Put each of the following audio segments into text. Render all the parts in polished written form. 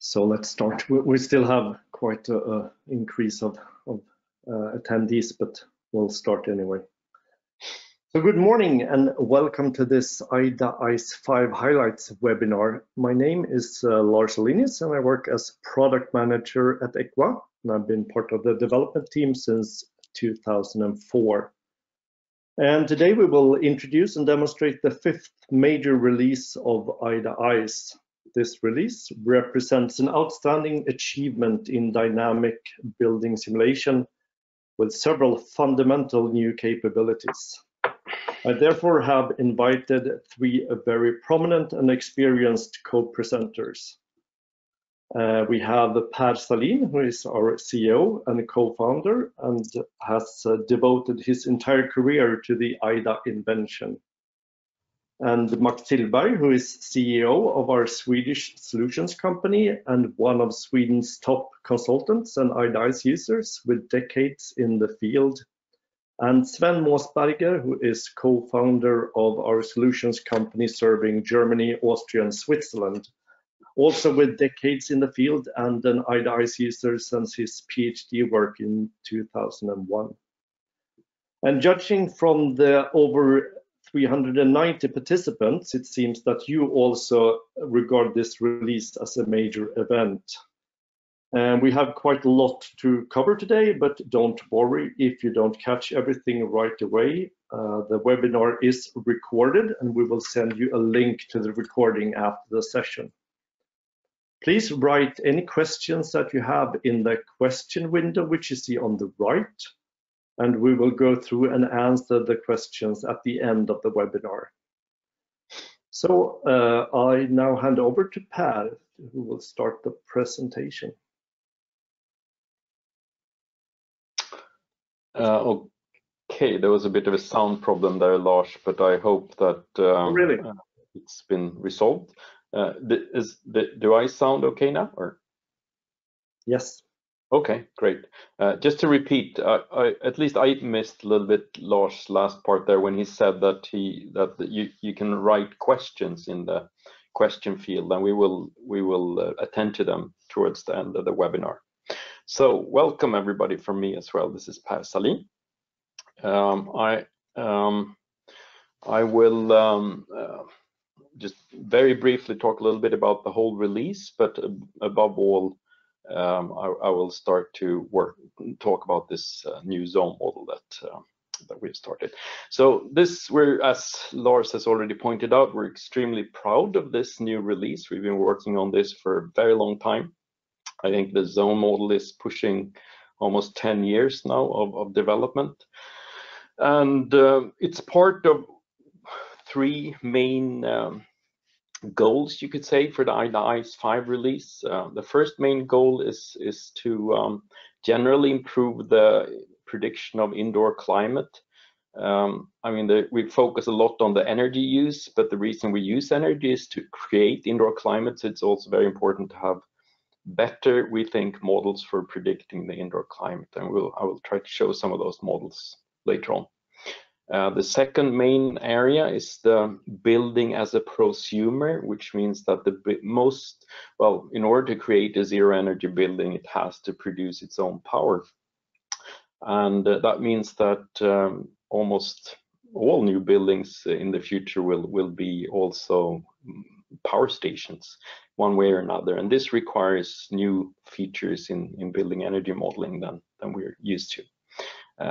So let's start. We still have quite an increase of attendees, but we'll start anyway. So good morning and welcome to this IDA ICE 5 Highlights webinar. My name is Lars Linus and I work as product manager at EQUA, and I've been part of the development team since 2004. And today we will introduce and demonstrate the 5th major release of IDA ICE. This release represents an outstanding achievement in dynamic building simulation with several fundamental new capabilities. I therefore have invited 3 very prominent and experienced co-presenters. We have Per Salin, who is our CEO and co-founder and has devoted his entire career to the IDA invention. And Max Tillberg, who is CEO of our Swedish solutions company and one of Sweden's top consultants and IDA ICE users with decades in the field. And Sven Måsberger, who is co-founder of our solutions company serving Germany, Austria, and Switzerland, also with decades in the field and an IDA ICE user since his PhD work in 2001. And judging from the over 390 participants, it seems that you also regard this release as a major event. And we have quite a lot to cover today, but don't worry if you don't catch everything right away. The webinar is recorded and we will send you a link to the recording after the session. Please write any questions that you have in the question window, which you see on the right, and we will go through and answer the questions at the end of the webinar. So I now hand over to Per, who will start the presentation. Okay, there was a bit of a sound problem there, Lars, but I hope that really? It's been resolved. Do I sound okay now? Or? Yes. Okay, great. Just to repeat, at least I missed a little bit Lars' last part there when he said that you can write questions in the question field, and we will attend to them towards the end of the webinar. So welcome everybody from me as well. This is Per Salin. I will just very briefly talk a little bit about the whole release, but above all, I will start to talk about this new zone model that we've started. So as Lars has already pointed out, we're extremely proud of this new release. We've been working on this for a very long time. I think the zone model is pushing almost 10 years now of development. And it's part of 3 main goals, you could say, for the IDA ICE 5 release. The first main goal is to generally improve the prediction of indoor climate. I mean, we focus a lot on the energy use, but the reason we use energy is to create indoor climates. It's also very important to have better, we think, models for predicting the indoor climate, and I will try to show some of those models later on. The second main area is the building as a prosumer, which means that in order to create a zero energy building, it has to produce its own power. And that means that almost all new buildings in the future will be also power stations, one way or another. And this requires new features in building energy modeling than we're used to.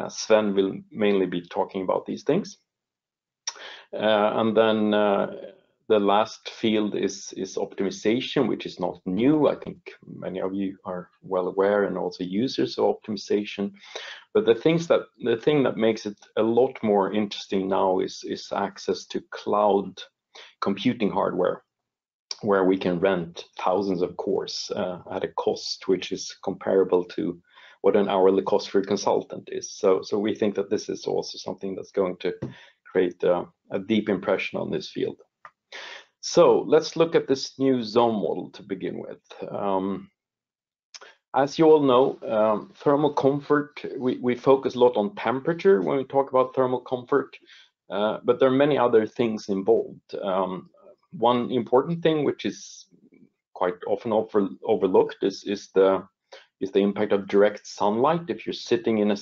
Sven will mainly be talking about these things. And then the last field is optimization, which is not new. I think many of you are well aware and also users of optimization. But the thing that makes it a lot more interesting now is access to cloud computing hardware, where we can rent thousands of cores at a cost which is comparable to what an hourly cost for a consultant is. So we think that this is also something that's going to create a deep impression on this field. So let's look at this new zone model to begin with. As you all know, thermal comfort, we focus a lot on temperature when we talk about thermal comfort, but there are many other things involved. One important thing, which is quite often overlooked is the impact of direct sunlight. If you're sitting in a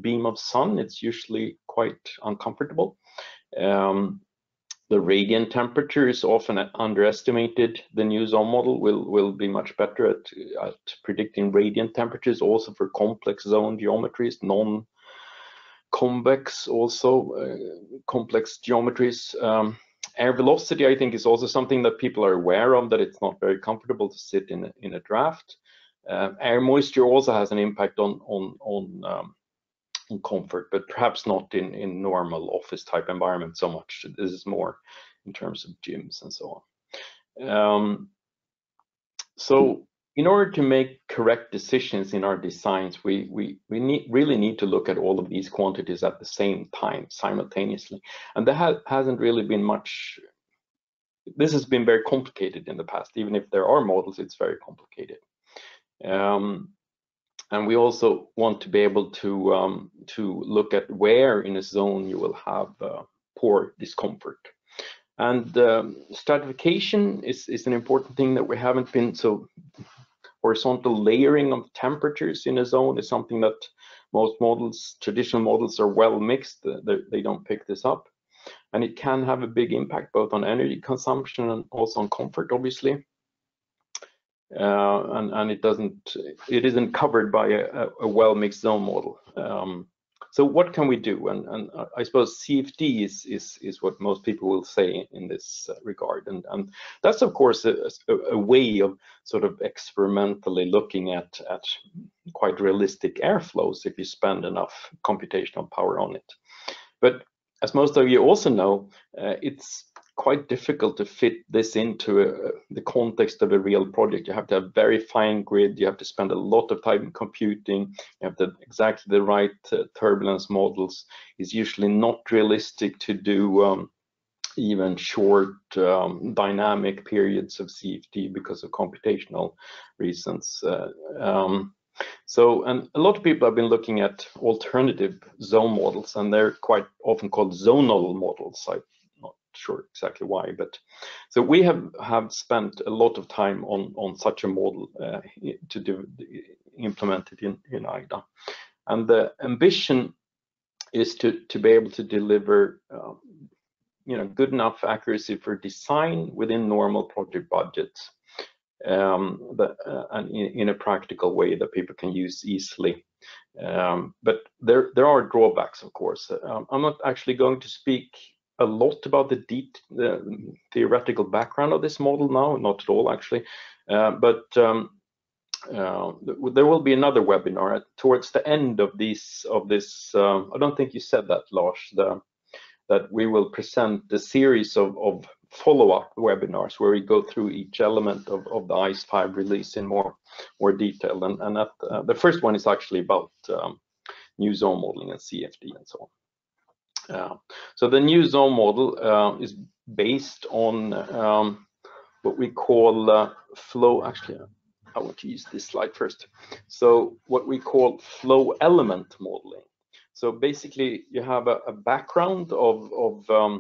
beam of sun, it's usually quite uncomfortable. The radiant temperature is often underestimated. The new zone model will be much better at predicting radiant temperatures, also for complex zone geometries, non-convex also complex geometries. Air velocity, I think, is also something that people are aware of, that it's not very comfortable to sit in a draft. Air moisture also has an impact on comfort, but perhaps not in normal office type environment so much. This is more in terms of gyms and so on. So in order to make correct decisions in our designs, we really need to look at all of these quantities at the same time, simultaneously. And there hasn't really been much. This has been very complicated in the past. Even if there are models, it's very complicated. And we also want to be able to look at where in a zone you will have poor discomfort. And stratification is an important thing that we haven't been so. Horizontal layering of temperatures in a zone is something that most models, traditional models, are well mixed. They don't pick this up, and it can have a big impact both on energy consumption and also on comfort, obviously. And it isn't covered by a well mixed zone model. So what can we do? And I suppose CFD is what most people will say in this regard. And that's, of course, a way of sort of experimentally looking at quite realistic airflows if you spend enough computational power on it. But as most of you also know, it's quite difficult to fit this into the context of a real project. You have to have very fine grid, you have to spend a lot of time computing, you have exactly the right turbulence models. It's usually not realistic to do even short dynamic periods of CFD because of computational reasons. And a lot of people have been looking at alternative zone models, and they're quite often called zonal models. I'm not sure exactly why, but so we have spent a lot of time on such a model to implement it in IDA. And the ambition is to be able to deliver good enough accuracy for design within normal project budgets, and in a practical way that people can use easily. But there are drawbacks, of course. I'm not actually going to speak a lot about the theoretical background of this model now, not at all actually. But there will be another webinar towards the end of this. I don't think you said that, Lars. That we will present the series of follow-up webinars where we go through each element of the ICE5 release in more detail. And the first one is actually about new zone modeling and CFD and so on. So the new zone model is based on what we call flow. Actually, I want to use this slide first. So what we call flow element modeling. So basically, you have a background of a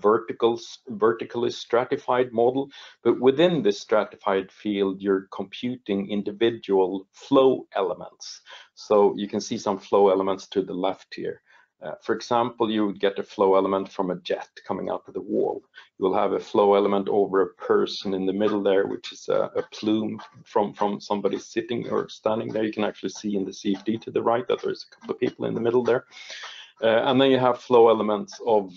vertically stratified model, but within this stratified field, you're computing individual flow elements. So you can see some flow elements to the left here. For example, you would get a flow element from a jet coming out of the wall. You will have a flow element over a person in the middle there, which is a plume from somebody sitting or standing there. You can actually see in the CFD to the right that there's a couple of people in the middle there. And then you have flow elements of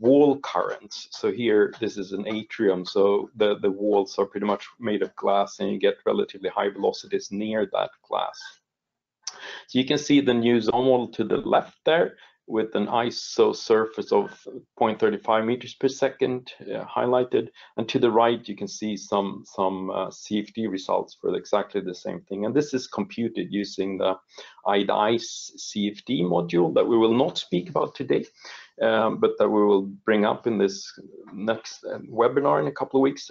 wall currents. So here, this is an atrium, so the walls are pretty much made of glass, and you get relatively high velocities near that glass. So you can see the new zone model to the left there with an ISO surface of 0.35 meters per second highlighted, and to the right you can see some CFD results for exactly the same thing. And this is computed using the ICE CFD module that we will not speak about today, but that we will bring up in this next webinar in a couple of weeks.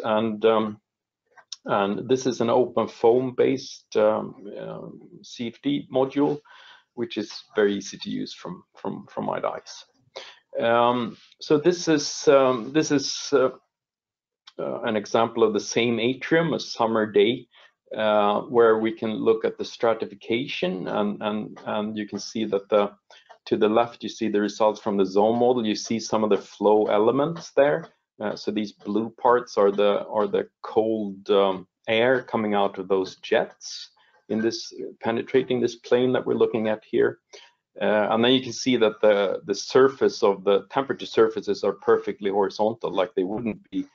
And this is an open foam based CFD module, which is very easy to use from ICE. So this is an example of the same atrium, a summer day, where we can look at the stratification, and you can see that to the left you see the results from the zone model. You see some of the flow elements there. So these blue parts are the cold air coming out of those jets in this penetrating this plane that we're looking at here. And then you can see that the surface of the temperature surfaces are perfectly horizontal, like they wouldn't be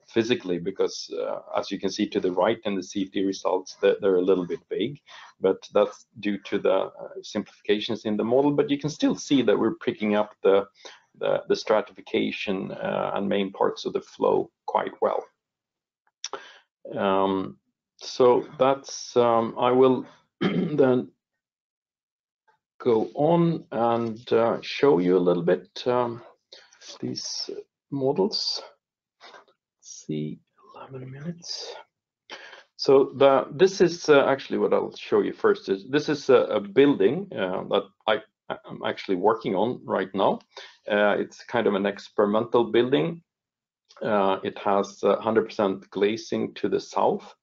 physically, because as you can see to the right in the CFD results, they're a little bit vague, but that's due to the simplifications in the model. But you can still see that we're picking up the stratification and main parts of the flow quite well. So that's I will then go on and show you a little bit these models. Let's see, 11 minutes. So this is actually what I'll show you first. This is a building that I'm actually working on right now. It's kind of an experimental building. It has 100% glazing to the south.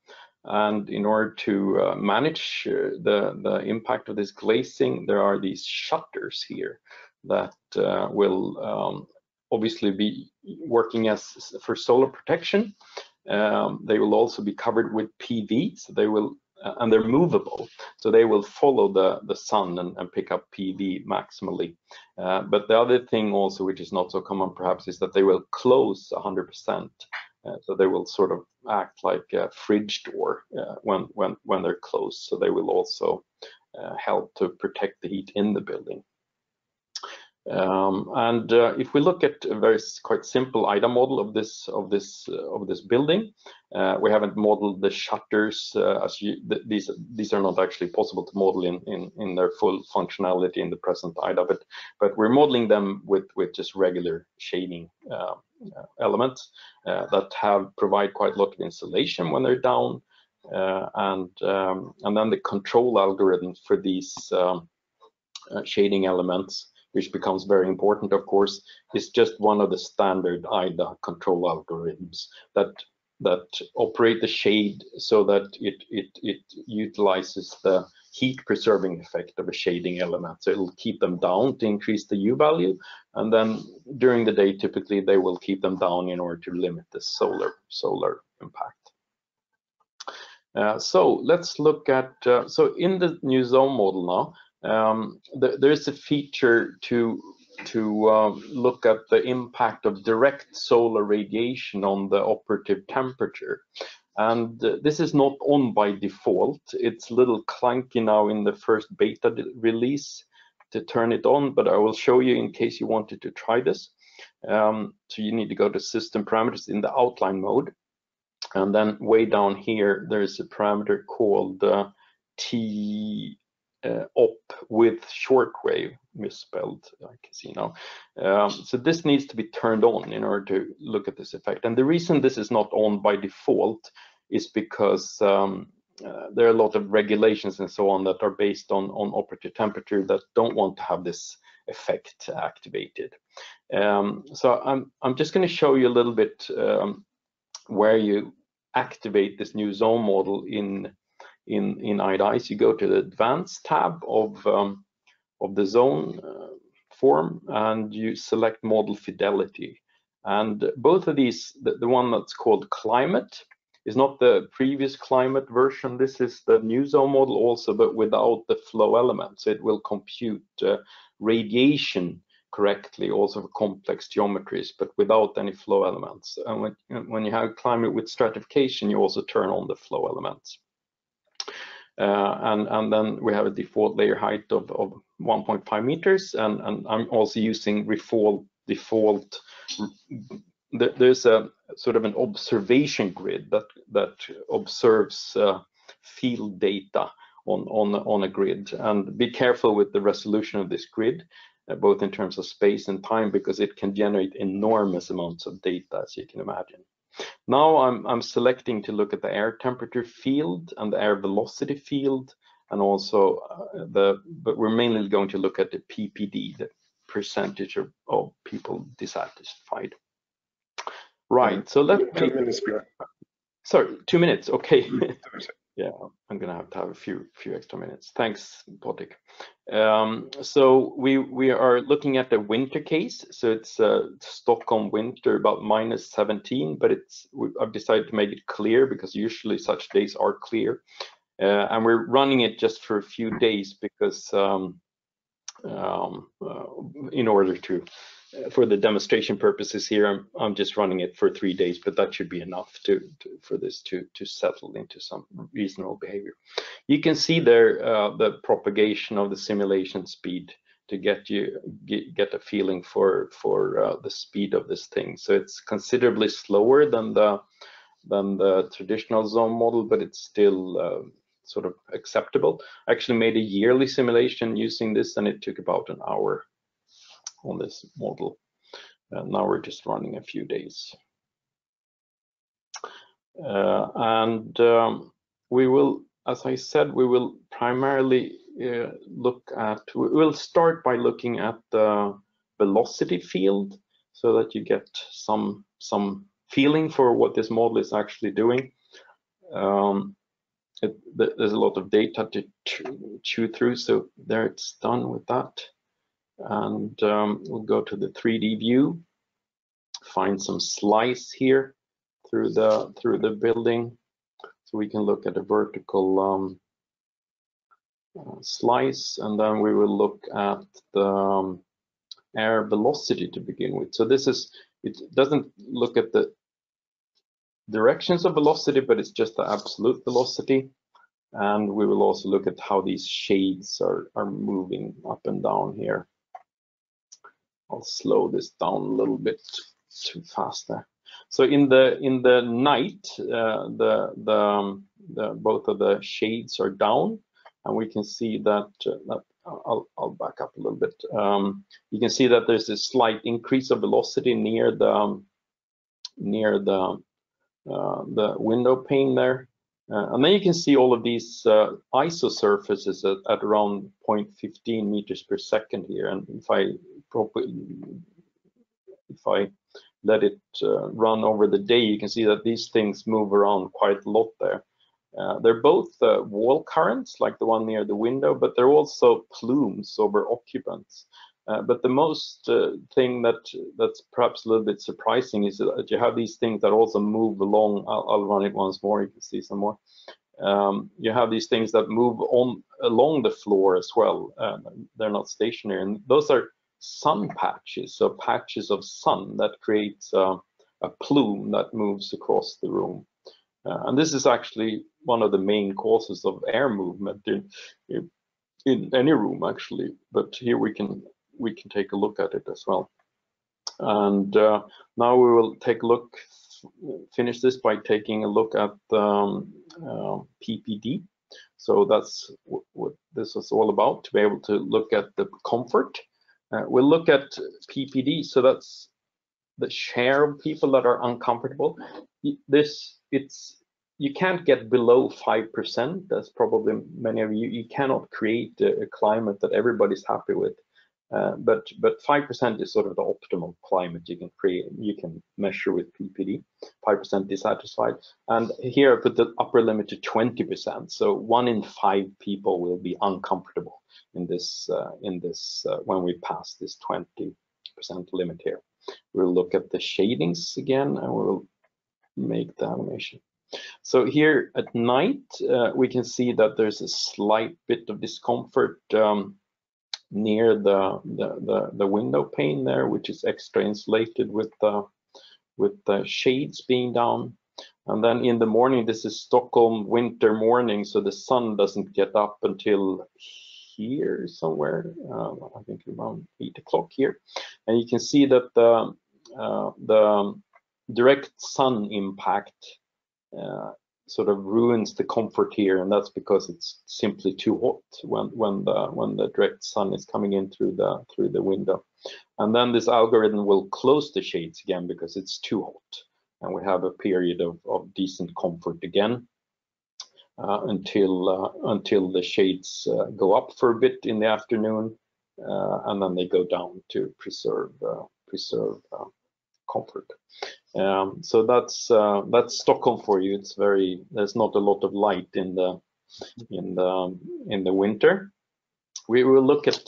And in order to manage the impact of this glazing, there are these shutters here that will obviously be working as for solar protection. They will also be covered with PV, so they will, and they're movable, so they will follow the sun and pick up PV maximally. But the other thing also, which is not so common perhaps, is that they will close 100%. So they will sort of act like a fridge door when they're closed. So they will also help to protect the heat in the building. If we look at a quite simple IDA model of this building, we haven't modeled the shutters these are not actually possible to model in their full functionality in the present IDA, but we're modeling them with just regular shading elements that provide quite a lot of insulation when they're down, and then the control algorithm for these shading elements, which becomes very important, of course, is just one of the standard IDA control algorithms that operate the shade so that it utilizes the heat preserving effect of a shading element. So it'll keep them down to increase the U value, and then during the day typically they will keep them down in order to limit the solar impact. So let's look at so in the new zone model now, there is a feature to look at the impact of direct solar radiation on the operative temperature. And this is not on by default. It's a little clunky now in the first beta release to turn it on, but I will show you in case you wanted to try this. So you need to go to System Parameters in the outline mode. And then way down here, there is a parameter called op with shortwave, misspelled, I can see now. So this needs to be turned on in order to look at this effect. And the reason this is not on by default is because there are a lot of regulations and so on that are based on operative temperature that don't want to have this effect activated. So I'm just going to show you a little bit where you activate this new zone model in IDA. You go to the Advanced tab of the zone form, and you select Model Fidelity. And both of these, the one that's called Climate is not the previous Climate version. This is the new zone model also, but without the flow elements. It will compute radiation correctly, also for complex geometries, but without any flow elements. And when you have Climate with stratification, you also turn on the flow elements. And then we have a default layer height of 1.5 meters, and I'm also using default. There's a sort of an observation grid that observes field data on a grid, and be careful with the resolution of this grid, both in terms of space and time, because it can generate enormous amounts of data, as you can imagine. Now I'm selecting to look at the air temperature field and the air velocity field, and also but we're mainly going to look at the PPD, the percentage of people dissatisfied. Right. So let 2 me. minutes. Sorry, 2 minutes. Okay. Yeah, I'm gonna have to have a few extra minutes. Thanks, Patrick. So we are looking at the winter case. So it's Stockholm winter, about -17, but I've decided to make it clear because usually such days are clear, and we're running it just for a few days because in order to. For the demonstration purposes here, I'm just running it for 3 days, but that should be enough for this to settle into some reasonable behavior. You can see there the propagation of the simulation speed to get a feeling for the speed of this thing. So it's considerably slower than the traditional zone model, but it's still sort of acceptable. I actually made a yearly simulation using this, and it took about an hour on this model. Now we're just running a few days. We will, as I said, we will primarily we'll start by looking at the velocity field so that you get some feeling for what this model is actually doing. There's a lot of data to chew through, so there it's done with that. And we'll go to the 3D view, find some slice here through the building, so we can look at a vertical slice, and then we will look at the air velocity to begin with. So it doesn't look at the directions of velocity, but it's just the absolute velocity. And we will also look at how these shades are moving up and down here. I'll slow this down a little bit too fast there. So in the night, both of the shades are down, and we can see that. I'll back up a little bit. You can see that there's a slight increase of velocity near the window pane there. And then you can see all of these iso surfaces at around 0.15 meters per second here. And if I let it run over the day, you can see that these things move around quite a lot there. They're both wall currents, like the one near the window, but they're also plumes over occupants. But the most thing that's perhaps a little bit surprising is that you have these things that also move along. I'll run it once more, you can see some more. You have these things that move along the floor as well. They're not stationary, and those are sun patches, so patches of sun that creates a plume that moves across the room. And this is actually one of the main causes of air movement in any room, actually. But here we can take a look at it as well. And now we will finish this by taking a look at PPD. So that's what this is all about, to be able to look at the comfort. We'll look at PPD, so that's the share of people that are uncomfortable. You can't get below 5%. That's probably many of you. You cannot create a climate that everybody's happy with. But 5% is sort of the optimal climate you can create. You can measure with PPD. 5% dissatisfied, and here I put the upper limit to 20%. So 1 in 5 people will be uncomfortable in this when we pass this 20% limit here. We'll look at the shadings again, and we'll make the animation. So here at night, we can see that there's a slight bit of discomfort near the window pane there, which is extra insulated with the shades being down. And then in the morning, this is Stockholm winter morning, so the sun doesn't get up until here somewhere, I think around 8 o'clock here. And you can see that the direct sun impact sort of ruins the comfort here, and that's because it's simply too hot when the direct sun is coming in through the window. And then this algorithm will close the shades again because it's too hot, and we have a period of decent comfort again until the shades go up for a bit in the afternoon, and then they go down to preserve comfort. So that's Stockholm for you. It's there's not a lot of light in the winter. We will look at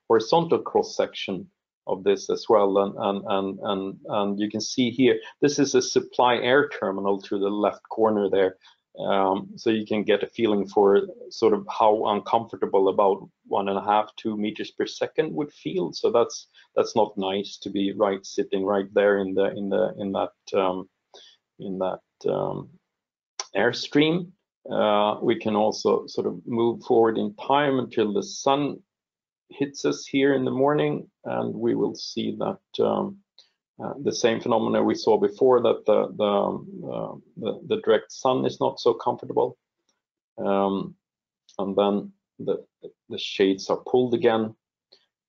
horizontal cross section of this as well, and you can see here this is a supply air terminal to the left corner there. So you can get a feeling for sort of how uncomfortable about 1.5–2 meters per second would feel. So that's not nice to be sitting right there in that airstream. We can also sort of move forward in time until the sun hits us here in the morning, and we will see that the same phenomena we saw before, that the direct sun is not so comfortable, and then the shades are pulled again,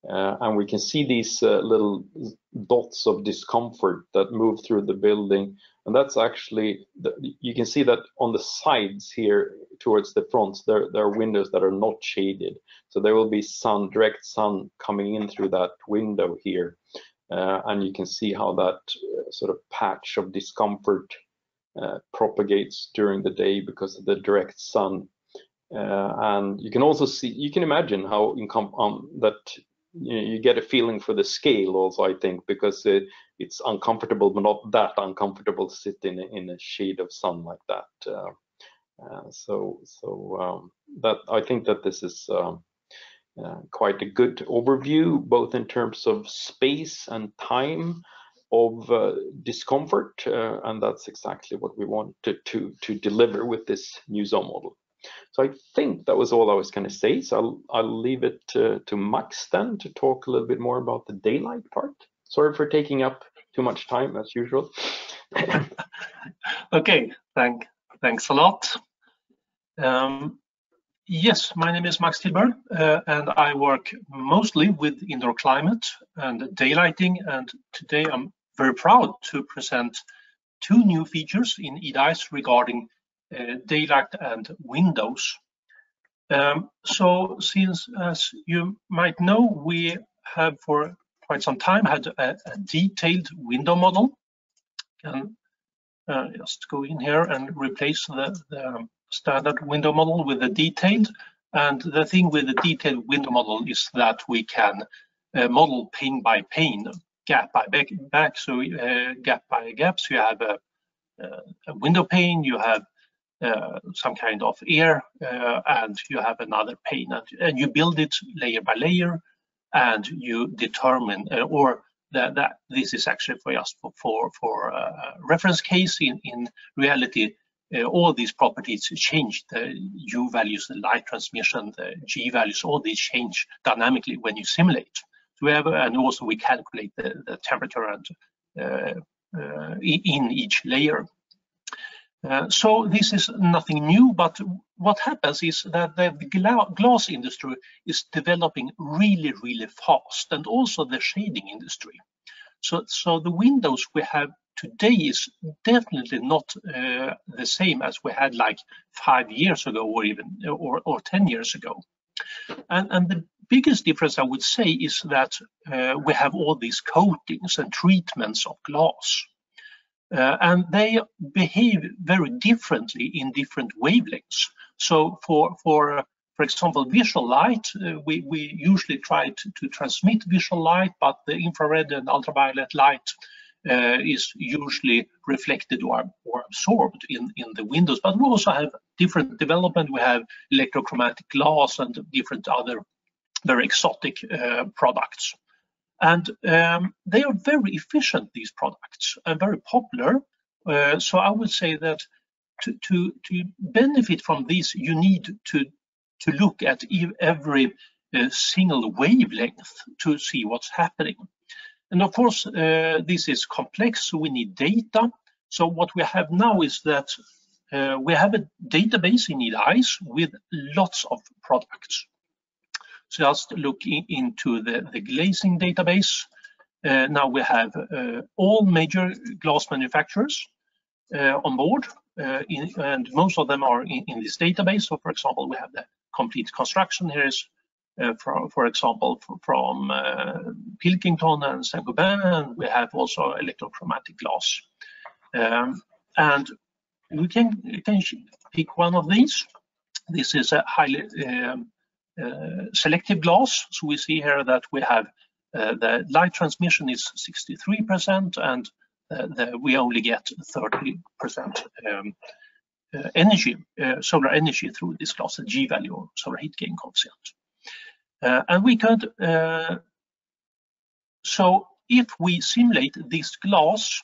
and we can see these little dots of discomfort that move through the building, and that's actually you can see that on the sides here towards the fronts there are windows that are not shaded, so there will be direct sun coming in through that window here. And you can see how that sort of patch of discomfort propagates during the day because of the direct sun. And you can also see, you can imagine how that you get a feeling for the scale also, I think, because it's uncomfortable, but not that uncomfortable to sit in a shade of sun like that. That I think that this is quite a good overview, both in terms of space and time of discomfort, and that's exactly what we wanted to deliver with this new zone model. So I think that was all I was going to say. So I'll leave it to Max then to talk a little bit more about the daylight part. Sorry for taking up too much time as usual. Okay, thanks a lot. Yes, my name is Max Tillberg, and I work mostly with indoor climate and daylighting, and today I'm very proud to present 2 new features in EDICE regarding daylight and windows. So since, as you might know, we have for quite some time had a detailed window model. And just go in here and replace the standard window model with a detailed. And the thing with the detailed window model is that we can model pane by pane, gap by gap, so gap by gap. So you have a window pane, you have some kind of air, and you have another pane, and you build it layer by layer, and you determine, or that this is actually for us for reference case. In reality, all these properties change. The U values, the light transmission, the G values, all these change dynamically when you simulate. So we have, and also we calculate the temperature and in each layer. So this is nothing new, but what happens is that the glass industry is developing really, really fast, and also the shading industry. So the windows we have today is definitely not the same as we had like 5 years ago, or even or 10 years ago. And the biggest difference, I would say, is that we have all these coatings and treatments of glass. And they behave very differently in different wavelengths. So for example, visual light, we usually try to transmit visual light, but the infrared and ultraviolet light is usually reflected or absorbed in the windows. But we also have different development. We have electrochromatic glass and different other very exotic products. And they are very efficient, these products, and very popular. So I would say that to benefit from these, you need to look at every single wavelength to see what's happening. And of course, this is complex, so we need data. So what we have now is that we have a database in EDICE with lots of products. So just looking into the glazing database. Now we have all major glass manufacturers on board, and most of them are in this database. So for example, we have the complete construction. Here is for example, from Pilkington and Saint-Gobain, and we have also electrochromatic glass. And we can pick one of these. This is a highly selective glass. So we see here that we have the light transmission is 63%, and we only get 30% energy, solar energy through this glass, the G value, solar heat gain coefficient. And we could, so if we simulate this glass,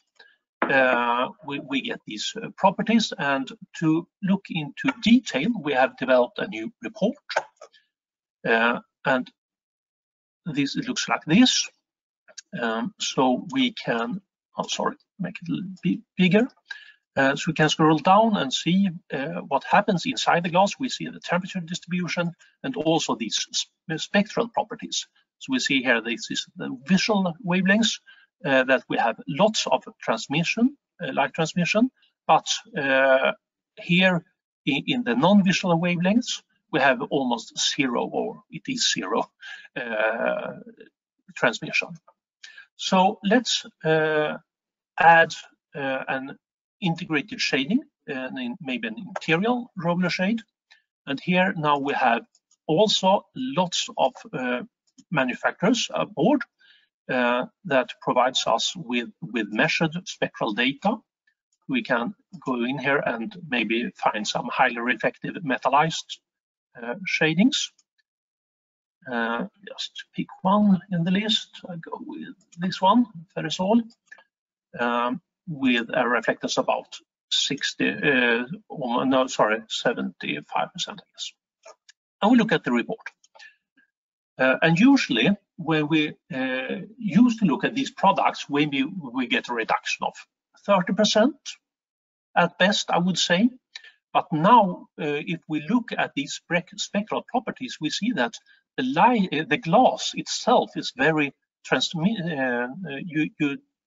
we get these properties, and to look into detail, we have developed a new report, and this it looks like this. So we can, make it a little bit bigger. So we can scroll down and see what happens inside the glass. We see the temperature distribution and also these spectral properties. So we see here this is the visual wavelengths, that we have lots of transmission, light transmission, but here in the non-visual wavelengths, we have almost zero, or it is zero transmission. So let's add an integrated shading, maybe an interior roller shade. And here now we have also lots of manufacturers aboard that provides us with measured spectral data. We can go in here and maybe find some highly reflective metallized shadings. Just pick one in the list. I go with this one, Ferrosol, with a reflectance about 75%, I guess. And we look at the report. And usually, when we used to look at these products, maybe we get a reduction of 30% at best, I would say. But now, if we look at these spectral properties, we see that the glass itself is very you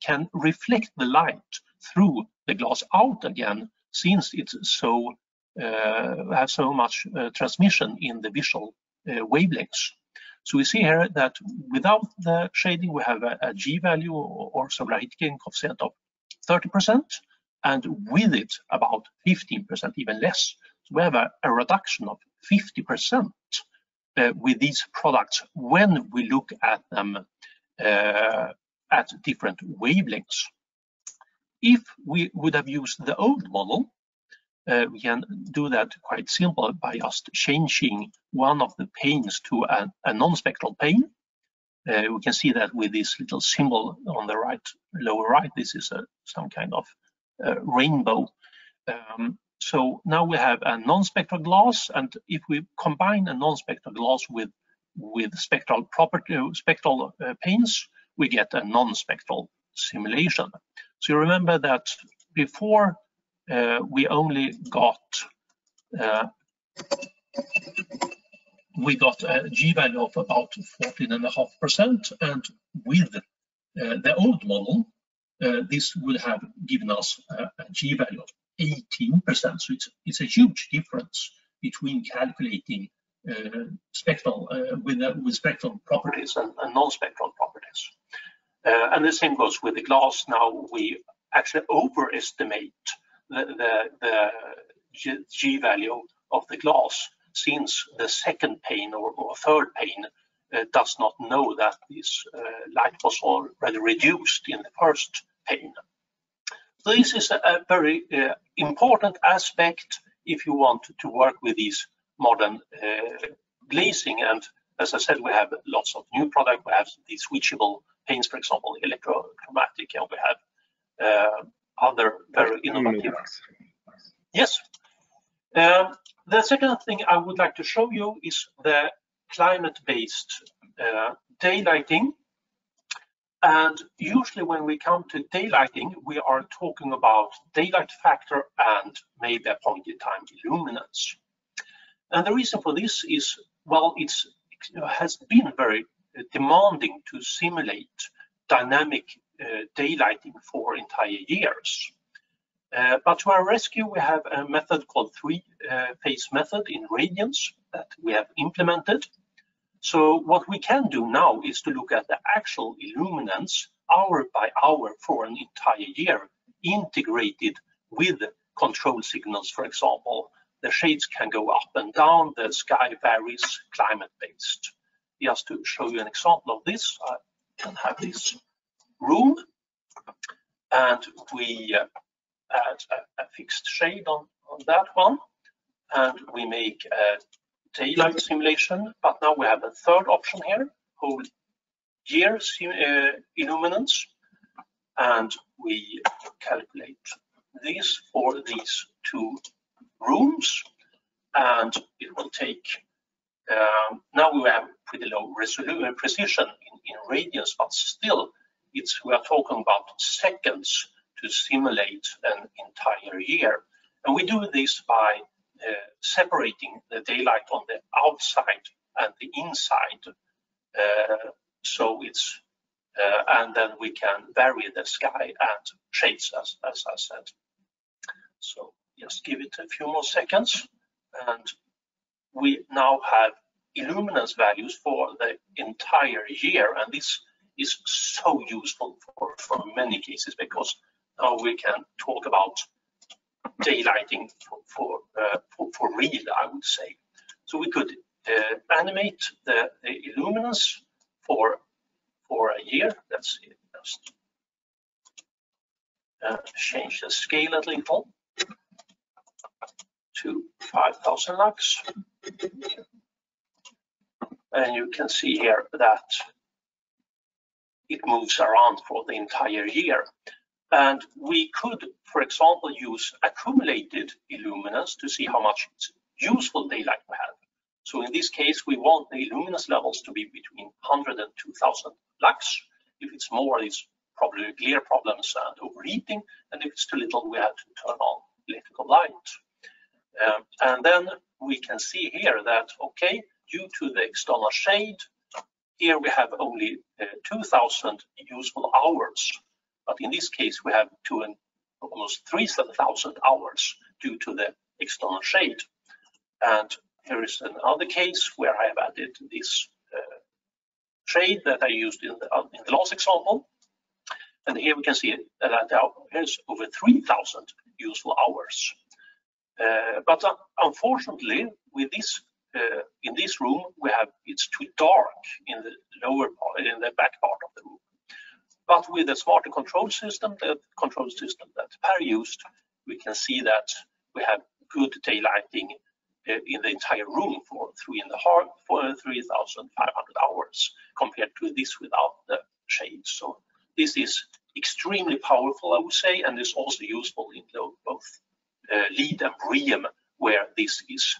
can reflect the light through the glass out again, since it's so have so much transmission in the visual wavelengths. So we see here that without the shading, we have a G value or solar heat gain coefficient of 30%, and with it about 15%, even less. So we have a reduction of 50% with these products when we look at them at different wavelengths. If we would have used the old model, we can do that quite simple by just changing one of the panes to a non-spectral pane. We can see that with this little symbol on the right, lower right, this is some kind of rainbow. So now we have a non-spectral glass, and if we combine a non-spectral glass with spectral panes, we get a non-spectral simulation. So you remember that before we only got a G value of about 14.5%, and with the old model, this would have given us a G value of 18%. So it's a huge difference between calculating spectral with spectral properties and non-spectral properties. And the same goes with the glass. Now we actually overestimate the G value of the glass, since the second pane or third pane does not know that this light was already reduced in the first pane. So this is a very important aspect if you want to work with these modern glazing. And as I said, we have lots of new products. We have these switchable panes, for example, electrochromatic, and we have other very innovative. Yes. The second thing I would like to show you is the climate-based daylighting. And usually when we come to daylighting, we are talking about daylight factor and maybe a point-in-time illuminance. And the reason for this is, well, it has been very demanding to simulate dynamic daylighting for entire years. But to our rescue, we have a method called three-phase method in radians that we have implemented. So what we can do now is to look at the actual illuminance hour by hour for an entire year, integrated with control signals. For example, the shades can go up and down, the sky varies climate-based. Just to show you an example of this, I can have this room, and we add a fixed shade on that one, and we make a daylight simulation. But now we have a third option here, whole year illuminance, and we calculate this for these two rooms, and it will take, now we have pretty low resolution precision in radians, but still we are talking about seconds to simulate an entire year. And we do this by separating the daylight on the outside and the inside. So it's and then we can vary the sky and shades, as I said. So just give it a few more seconds, and we now have illuminance values for the entire year, and this is so useful for many cases, because now we can talk about daylighting for real, I would say. So we could animate the illuminance for a year. Let's see, just change the scale a little to 5,000 lux. And you can see here that it moves around for the entire year. And we could, for example, use accumulated illuminance to see how much useful daylight we have. So in this case, we want the illuminance levels to be between 100 and 2,000 lux. If it's more, it's probably glare problems and overheating. And if it's too little, we have to turn on electrical light. And then we can see here that, okay, due to the external shade, here we have only 2,000 useful hours. But in this case, we have almost 3,000 hours due to the external shade. And here is another case where I have added this shade that I used in the last example. And here we can see that there's over 3,000 useful hours. But unfortunately, with this in this room, it's too dark in the lower part, in the back part of the room. But with the smarter control system, the control system that Pöyry used, we can see that we have good daylighting in the entire room for 3,500 hours, compared to this without the shades. So this is extremely powerful, I would say, and is also useful in both lead and BREEAM, where this is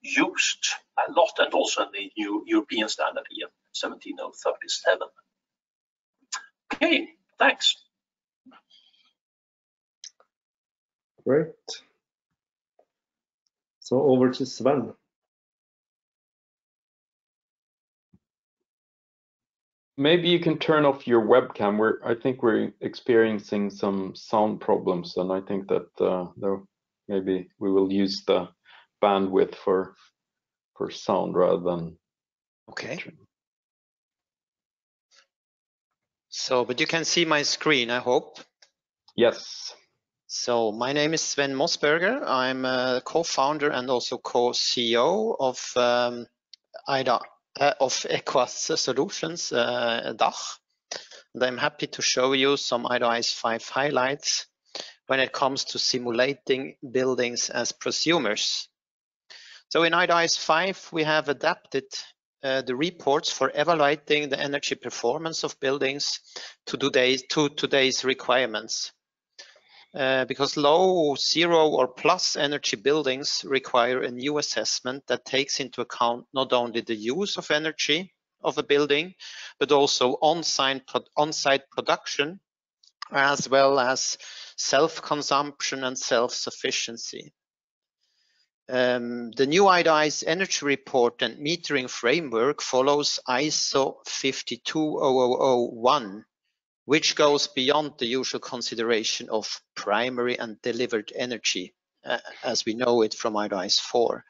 used a lot, and also in the new European standard EN 17037. Okay, thanks. Great. So over to Sven. Maybe you can turn off your webcam. I think we're experiencing some sound problems, and I think that maybe we will use the bandwidth for sound rather than. Okay. So, but you can see my screen, I hope. Yes. So my name is Sven Mossberger. I'm a co-founder and also co-CEO of EQUA Solutions DACH. And I'm happy to show you some IDA 5 highlights when it comes to simulating buildings as prosumers. So in IDA 5, we have adapted the reports for evaluating the energy performance of buildings to today's requirements. Because low, zero, or plus energy buildings require a new assessment that takes into account not only the use of energy of a building, but also on-site production, as well as self-consumption and self-sufficiency. The new IDA's energy report and metering framework follows ISO 52001, which goes beyond the usual consideration of primary and delivered energy, as we know it from IDA 4.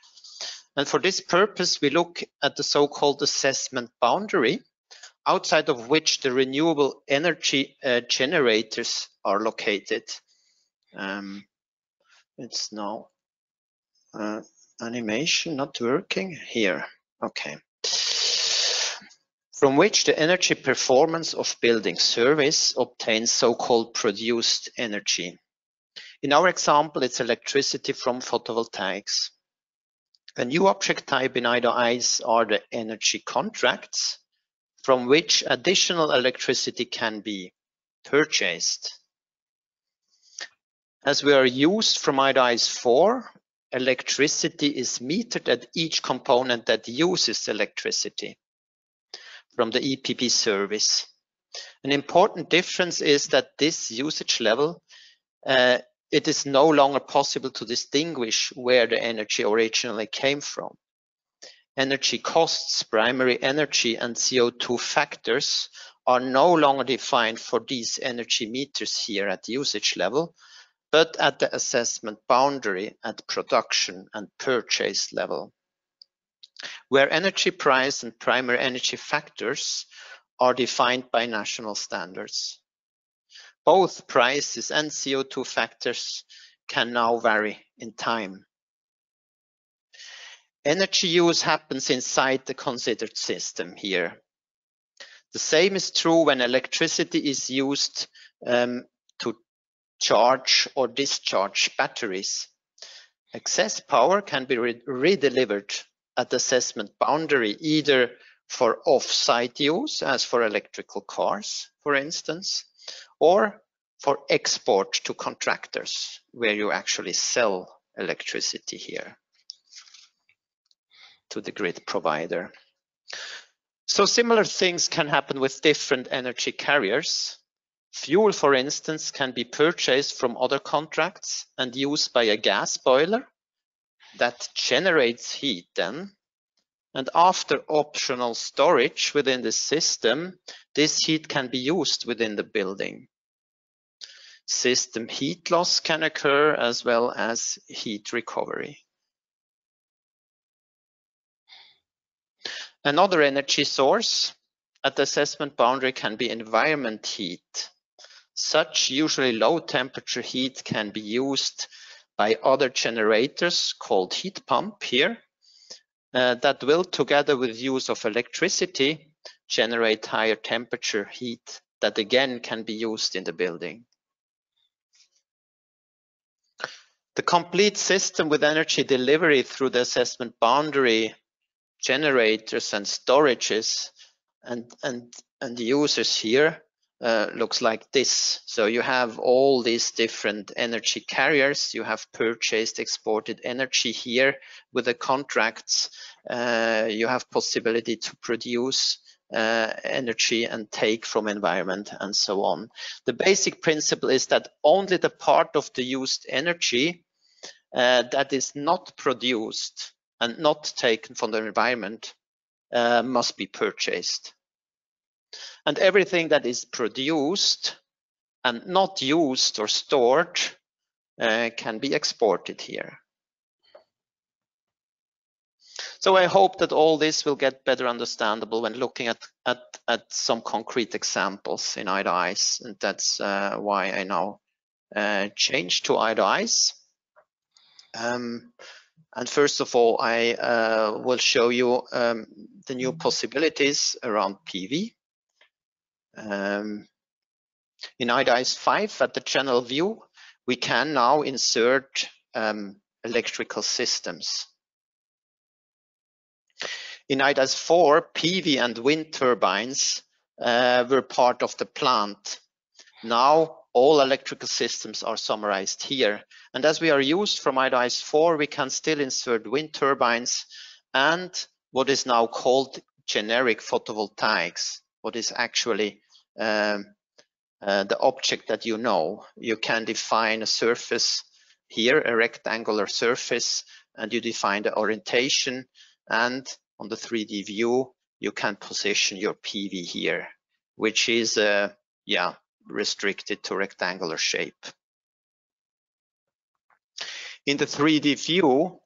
And for this purpose, we look at the so-called assessment boundary, outside of which the renewable energy generators are located. It's now animation not working here. Okay. From which the energy performance of building service obtains so-called produced energy. In our example, it's electricity from photovoltaics. A new object type in IDA-ICE are the energy contracts, from which additional electricity can be purchased. As we are used from IDA-ICE 4, electricity is metered at each component that uses electricity from the EPP service. An important difference is that this usage level, it is no longer possible to distinguish where the energy originally came from. Energy costs, primary energy, and CO2 factors are no longer defined for these energy meters here at usage level, but at the assessment boundary at production and purchase level, where energy price and primary energy factors are defined by national standards. Both prices and CO2 factors can now vary in time. Energy use happens inside the considered system here. The same is true when electricity is used to charge or discharge batteries. Excess power can be redelivered at assessment boundary, either for off-site use, as for electrical cars, for instance, or for export to contractors, where you actually sell electricity here to the grid provider. So similar things can happen with different energy carriers. Fuel, for instance, can be purchased from other contracts and used by a gas boiler that generates heat then. And after optional storage within the system, this heat can be used within the building. System heat loss can occur as well as heat recovery. Another energy source at the assessment boundary can be environment heat. Such usually low temperature heat can be used by other generators called heat pump here that will, together with use of electricity, generate higher temperature heat that again can be used in the building. The complete system with energy delivery through the assessment boundary, generators and storages and users here looks like this. So you have all these different energy carriers. You have purchased, exported energy here with the contracts. You have possibility to produce energy and take from environment and so on. The basic principle is that only the part of the used energy that is not produced and not taken from the environment must be purchased. And everything that is produced and not used or stored can be exported here. So I hope that all this will get better understandable when looking at some concrete examples in IDA-ICE, and that's why I now change to IDA-ICE. And first of all, I will show you the new possibilities around PV. In IDA-ICE 5 at the general view, we can now insert electrical systems. In IDA-ICE 4, PV and wind turbines were part of the plant. Now all electrical systems are summarized here. And as we are used from IDA-ICE 4, we can still insert wind turbines and what is now called generic photovoltaics, what is actually the object that you know. You can define a surface here, a rectangular surface, and you define the orientation, and on the 3D view, you can position your PV here, which is restricted to rectangular shape. In the 3D view,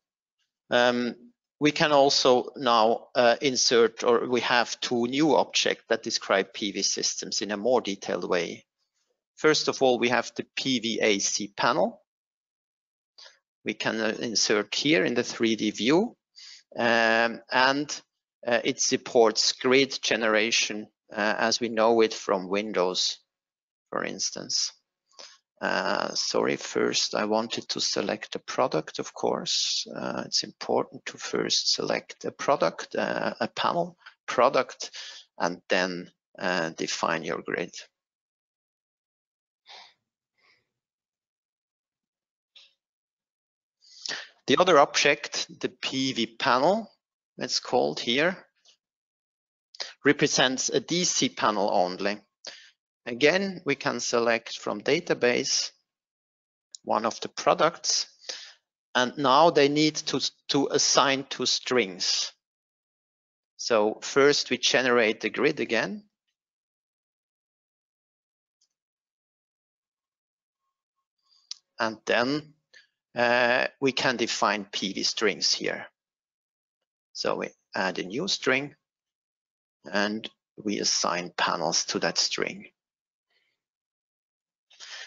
we can also now insert, or we have two new objects that describe PV systems in a more detailed way. First of all, we have the PVAC panel. We can insert here in the 3D view, and it supports grid generation as we know it from Windows, for instance. Sorry, first I wanted to select a product, of course. It's important to first select a product, a panel product, and then define your grid. The other object, the PV panel, it's called here, represents a DC panel only. Again, we can select from database one of the products, and now they need to assign two strings. So first we generate the grid again. And then we can define PV strings here. So we add a new string and we assign panels to that string.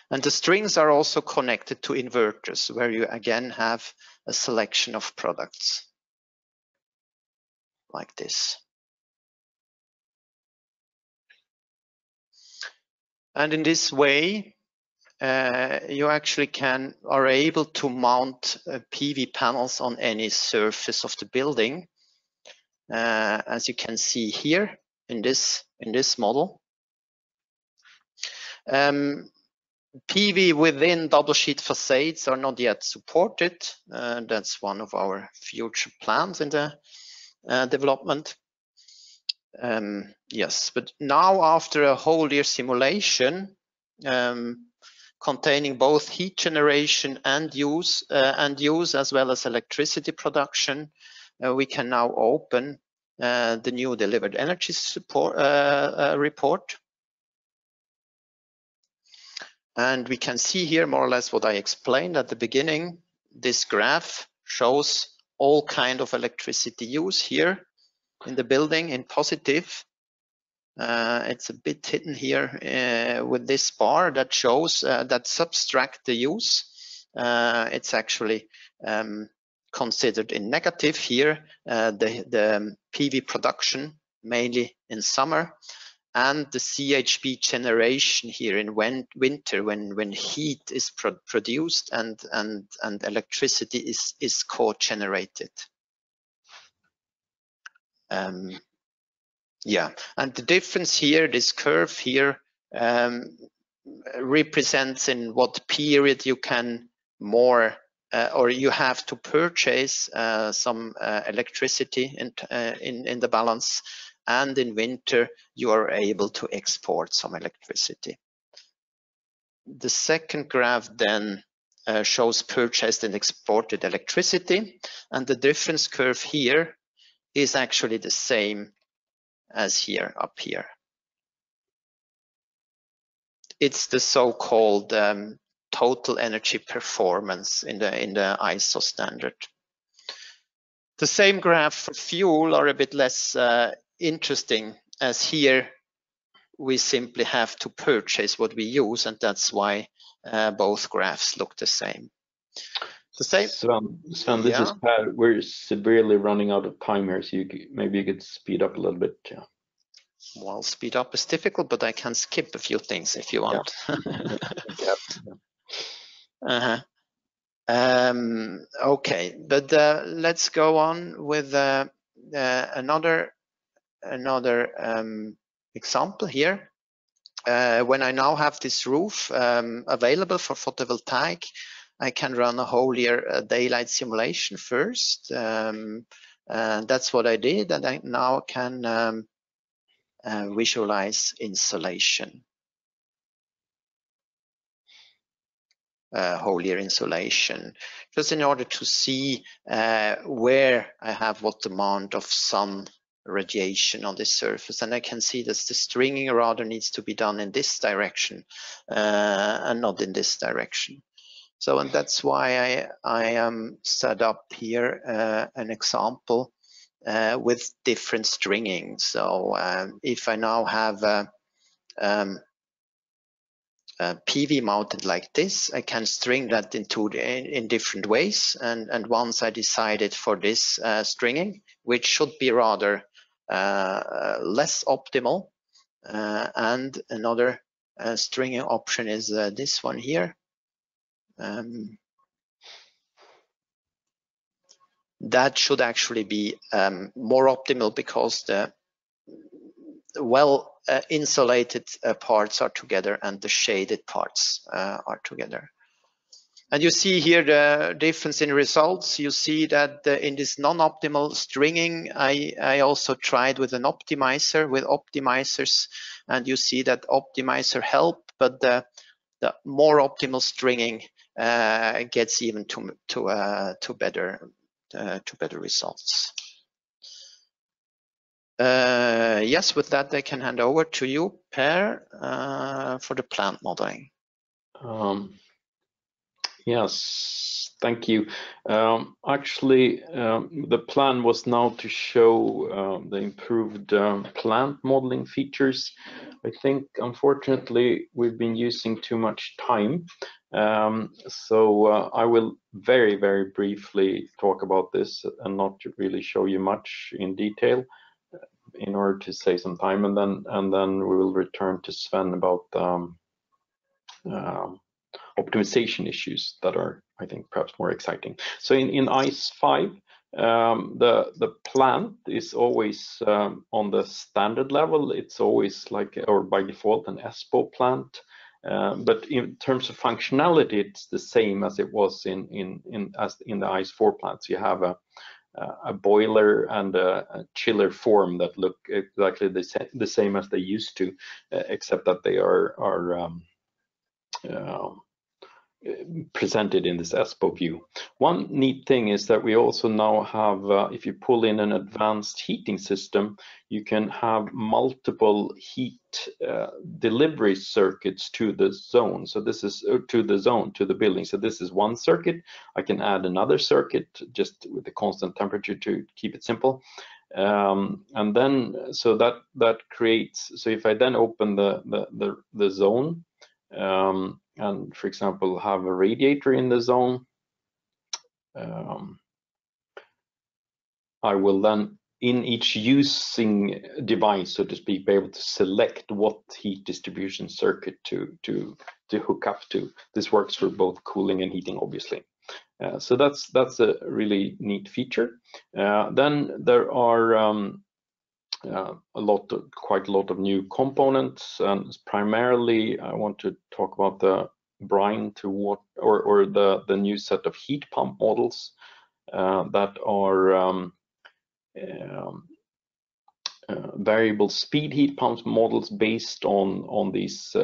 And the strings are also connected to inverters, where you again have a selection of products like this. And in this way, you actually are able to mount PV panels on any surface of the building, as you can see here in this model. PV within double sheet facades are not yet supported. That's one of our future plans in the development. Yes, but now after a whole year simulation containing both heat generation and use as well as electricity production, we can now open the new delivered energy support report. And we can see here more or less what I explained at the beginning. This graph shows all kind of electricity use here in the building in positive. It's a bit hidden here with this bar that shows that subtract the use. It's actually considered in negative here, the PV production, mainly in summer, and the CHP generation here in winter when heat is produced and electricity is co-generated. Yeah, and the difference here, this curve here, represents in what period you can more or you have to purchase some electricity in the balance, and in winter you are able to export some electricity. The second graph then shows purchased and exported electricity, and the difference curve here is actually the same as here up here. It's the so-called total energy performance in the ISO standard. The same graph for fuel are a bit less interesting, as here we simply have to purchase what we use, and that's why both graphs look the same. The same. Sven, this is Per. We're severely running out of time here, so maybe you could speed up a little bit. Yeah. Well, speed up is difficult, but I can skip a few things if you want. Yeah. Okay, but let's go on with another example here. When I now have this roof available for photovoltaic, I can run a whole year daylight simulation first. That's what I did, and I now can visualize insolation. Whole year insolation, just in order to see where I have what amount of sun radiation on this surface, and I can see that the stringing rather needs to be done in this direction and not in this direction. So, and that's why I set up here an example with different stringing. So if I now have a PV mounted like this, I can string that in different ways. And once I decided for this stringing, which should be rather less optimal, and another stringing option is this one here. That should actually be more optimal because the well insulated parts are together and the shaded parts are together. And you see here the difference in results. You see that in this non-optimal stringing, I also tried with an optimizer, with optimizers, and you see that optimizer help, but the more optimal stringing gets even to better results. Yes, with that, I can hand over to you, Per, for the plant modeling. Yes, thank you. Actually, the plan was now to show the improved plant modeling features. I think, unfortunately, we've been using too much time. So I will very, very briefly talk about this and not really show you much in detail in order to save some time, and then we will return to Sven about optimization issues that are, I think, perhaps more exciting. So in ICE 5, the plant is always on the standard level. It's always like, or by default, an ESPO plant. But in terms of functionality, it's the same as it was in the ICE 4 plants. You have a boiler and a chiller form that look exactly the same as they used to, except that they are presented in this ESPO view. One neat thing is that we also now have, if you pull in an advanced heating system, you can have multiple heat delivery circuits to the zone. So this is to the building. So this is one circuit. I can add another circuit just with the constant temperature to keep it simple. And then, so that creates, so if I then open the zone, and for example have a radiator in the zone, I will then in each using device, so to speak, be able to select what heat distribution circuit to hook up to. This works for both cooling and heating, obviously. So that's a really neat feature. Then there are quite a lot of new components, and primarily I want to talk about the brine to water, or the new set of heat pump models that are variable speed heat pumps models based on these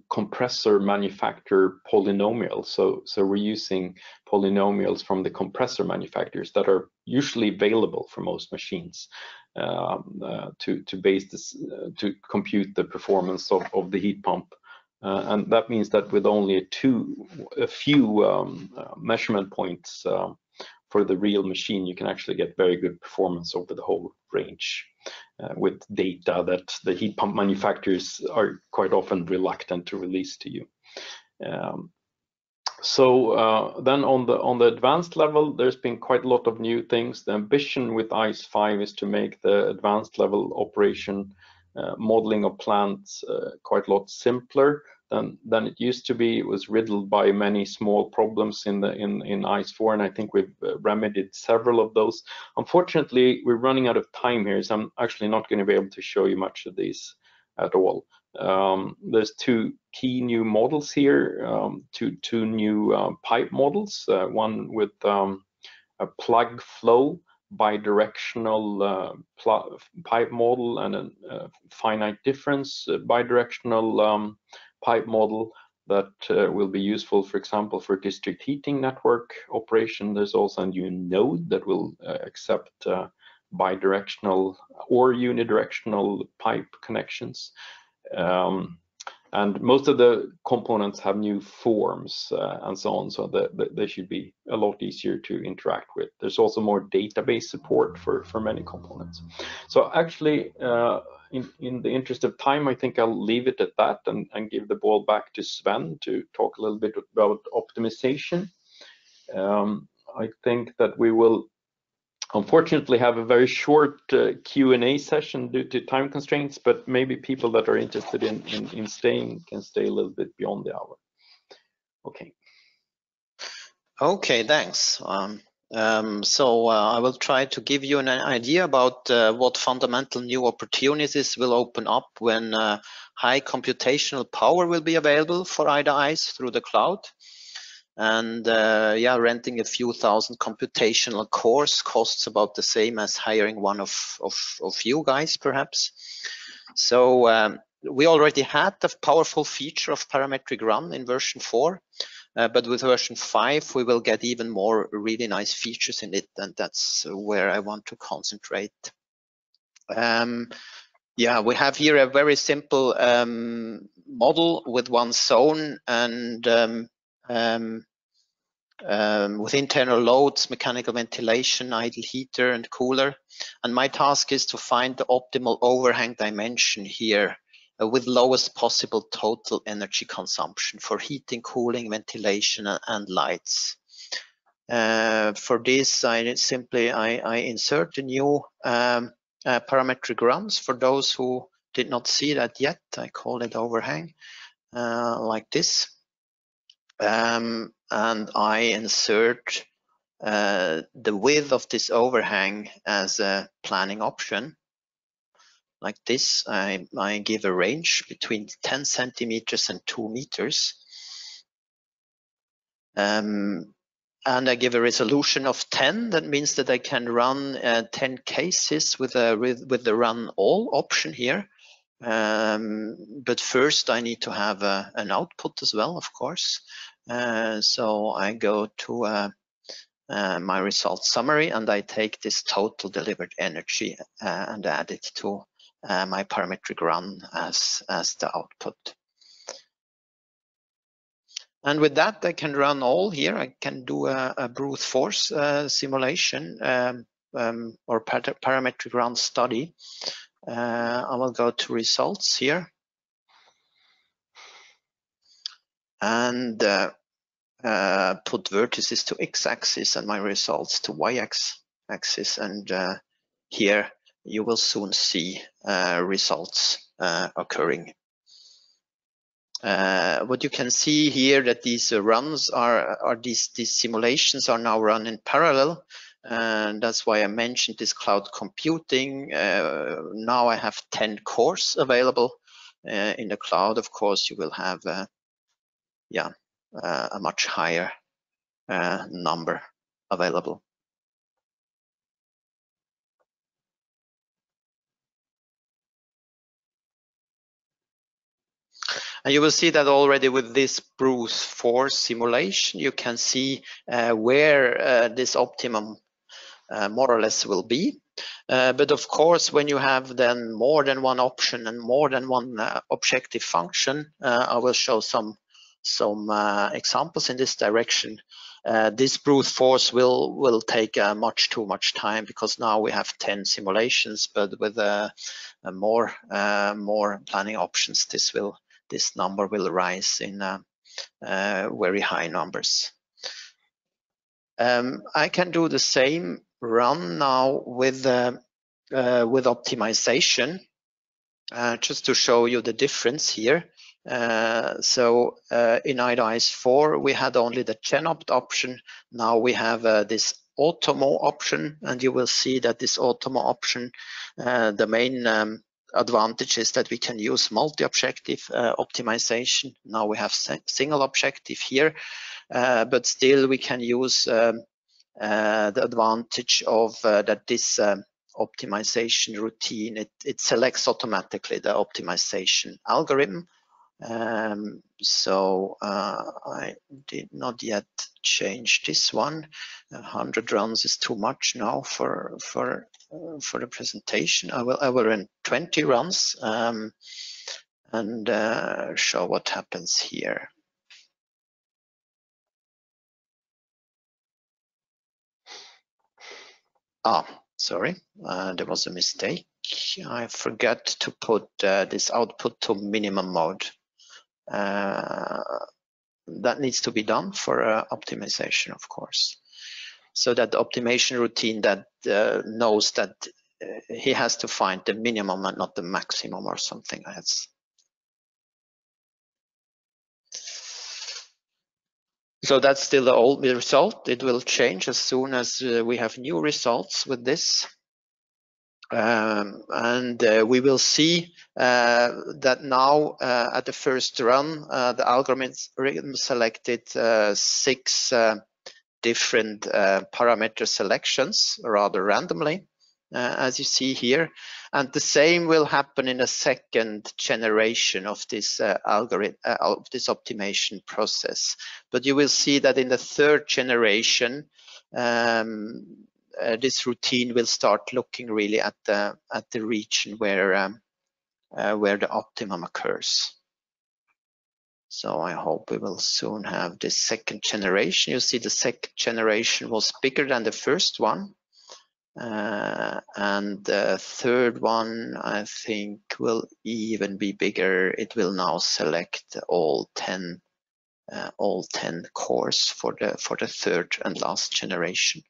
compressor manufacturer polynomials. So we're using polynomials from the compressor manufacturers that are usually available for most machines to base this, to compute the performance of the heat pump. And that means that with only a few measurement points for the real machine, you can actually get very good performance over the whole range with data that the heat pump manufacturers are quite often reluctant to release to you. So then on the advanced level, there's been quite a lot of new things. The ambition with ICE 5 is to make the advanced level operation modeling of plants quite a lot simpler than it used to be. It was riddled by many small problems in ICE 4, and I think we've remedied several of those. Unfortunately, we're running out of time here, so I'm actually not going to be able to show you much of these at all. There's two key new models here, two new pipe models, one with a plug flow bidirectional pipe model and a finite difference bidirectional pipe model that will be useful, for example, for district heating network operation. There's also a new node that will accept bidirectional or unidirectional pipe connections. And most of the components have new forms and so on, so they should be a lot easier to interact with. There's also more database support for many components. So actually, in the interest of time, I think I'll leave it at that and give the ball back to Sven to talk a little bit about optimization. I think that we will unfortunately have a very short Q&A session due to time constraints, but maybe people that are interested in staying can stay a little bit beyond the hour. Okay. Okay, thanks. I will try to give you an idea about what fundamental new opportunities will open up when high computational power will be available for IDA-Ice through the cloud. And yeah, renting a few thousand computational cores costs about the same as hiring one of you guys, perhaps. So we already had the powerful feature of parametric run in version 4, but with version 5, we will get even more really nice features in it, and that's where I want to concentrate. Yeah, we have here a very simple model with one zone and with internal loads, mechanical ventilation, idle heater and cooler. And my task is to find the optimal overhang dimension here with lowest possible total energy consumption for heating, cooling, ventilation and lights. For this, I insert a new parametric runs. For those who did not see that yet, I call it overhang like this. And I insert the width of this overhang as a planning option. Like this, I give a range between 10 centimeters and 2 meters. And I give a resolution of 10. That means that I can run 10 cases with the run all option here. But first I need to have an output as well, of course. So I go to my result summary and I take this total delivered energy and add it to my parametric run as the output. And with that, I can run all here. I can do a brute force simulation or parametric run study. I will go to results here and put vertices to x-axis and my results to y-axis. And here you will soon see results occurring. What you can see here that these runs these simulations are now run in parallel. And that's why I mentioned this cloud computing. Now I have 10 cores available in the cloud. Of course, you will have a much higher number available. And you will see that already with this brute force simulation, you can see where this optimum more or less will be. But of course, when you have then more than one option and more than one objective function, I will show some examples in this direction. This brute force will take much too much time because now we have 10 simulations, but with more planning options, this number will rise in very high numbers. I can do the same run now with optimization, just to show you the difference here. So in IDA-Ice 4, we had only the GenOpt option. Now we have this Automo option, and you will see that this Automo option, the main advantage is that we can use multi-objective optimization. Now we have single objective here, but still we can use the advantage of that this optimization routine, it selects automatically the optimization algorithm. So I did not yet change this one. 100 runs is too much now for the presentation. I will run 20 runs and show what happens here. Sorry, there was a mistake. I forgot to put this output to minimum mode. That needs to be done for optimization, of course. So that the optimization routine that knows that he has to find the minimum and not the maximum or something else. So that's still the old result. It will change as soon as we have new results with this. And we will see that now at the first run, the algorithm selected 6 different parameter selections rather randomly, as you see here. And the same will happen in a second generation of this algorithm, of this optimization process. But you will see that in the third generation, this routine will start looking really at the region where the optimum occurs. So I hope we will soon have this second generation. You see the second generation was bigger than the first one. And the third one, I think, will even be bigger. It will now select all 10 cores for the third and last generation.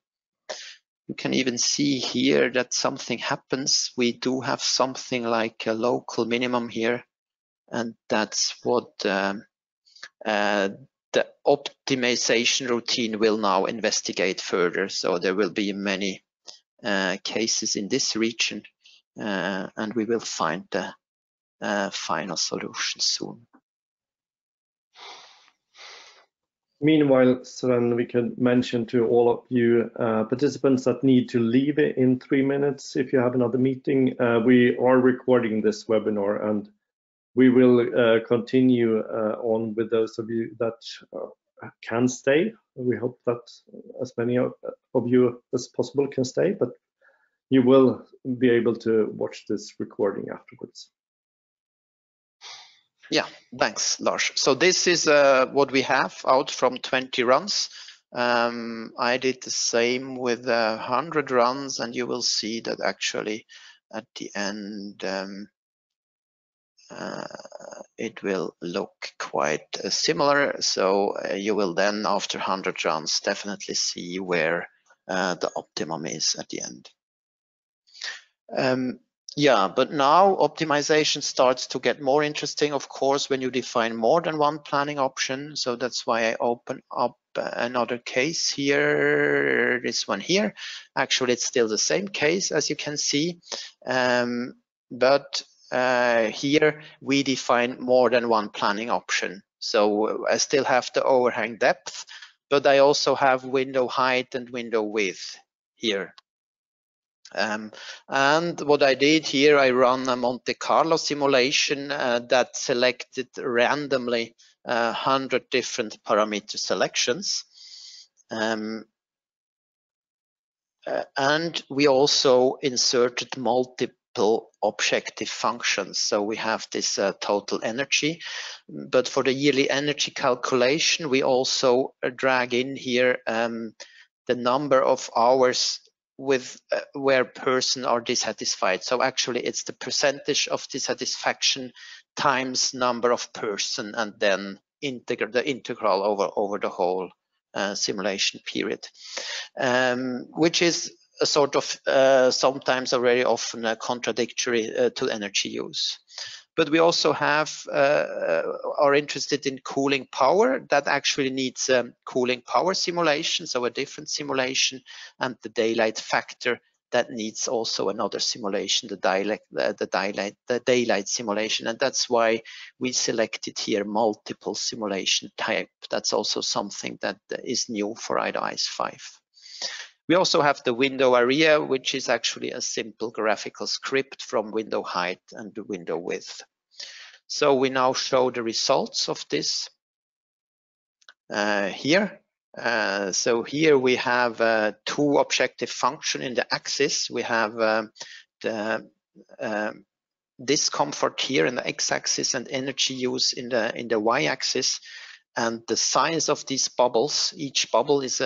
You can even see here that something happens. We do have something like a local minimum here, and that's what the optimization routine will now investigate further. So there will be many cases in this region, and we will find the final solution soon. Meanwhile, Sven, we can mention to all of you participants that need to leave in 3 minutes if you have another meeting. We are recording this webinar, and we will continue on with those of you that can stay. We hope that as many of you as possible can stay, but you will be able to watch this recording afterwards. Yeah, thanks, Lars. So this is what we have out from 20 runs. I did the same with 100 runs, and you will see that actually at the end it will look quite similar. So you will then, after 100 runs, definitely see where the optimum is at the end. Yeah, but now optimization starts to get more interesting, of course, when you define more than one planning option. So that's why I open up another case here, this one here. Actually, it's still the same case, as you can see. But here we define more than one planning option. So I still have the overhang depth, but I also have window height and window width here. And what I did here, I run a Monte Carlo simulation that selected randomly 100 different parameter selections. And we also inserted multiple objective functions. So we have this total energy, but for the yearly energy calculation, we also drag in here the number of hours with where person are dissatisfied. So actually it's the percentage of dissatisfaction times number of person, and then the integral over the whole simulation period, which is a sort of sometimes or very often contradictory to energy use. But we also have are interested in cooling power. That actually needs cooling power simulation, so a different simulation, and the daylight factor that needs also another simulation, the daylight simulation, and that's why we selected here multiple simulation type. That's also something that is new for IDA 5. We also have the window area, which is actually a simple graphical script from window height and the window width. So we now show the results of this here. So here we have 2 objective function in the axis. We have the discomfort here in the x-axis and energy use in the y-axis. And the size of these bubbles, each bubble is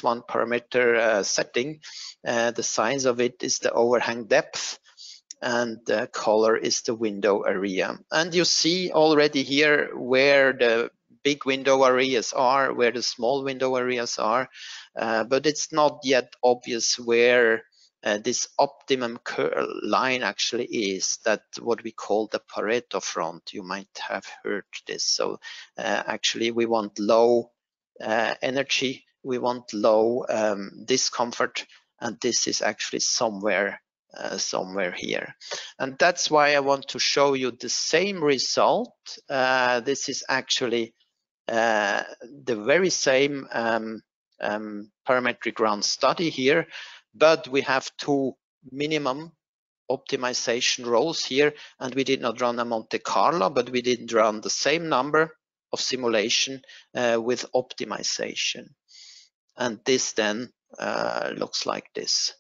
one parameter setting. The size of it is the overhang depth, and the color is the window area. And you see already here where the big window areas are, where the small window areas are, but it's not yet obvious where this optimum line actually is, that what we call the Pareto front. You might have heard this. So actually we want low energy, we want low discomfort, and this is actually somewhere here. And that's why I want to show you the same result. This is actually the very same parametric run study here, but we have two minimum optimization rows here, and we did not run a Monte Carlo, but we did run the same number of simulation with optimization. And this then looks like this.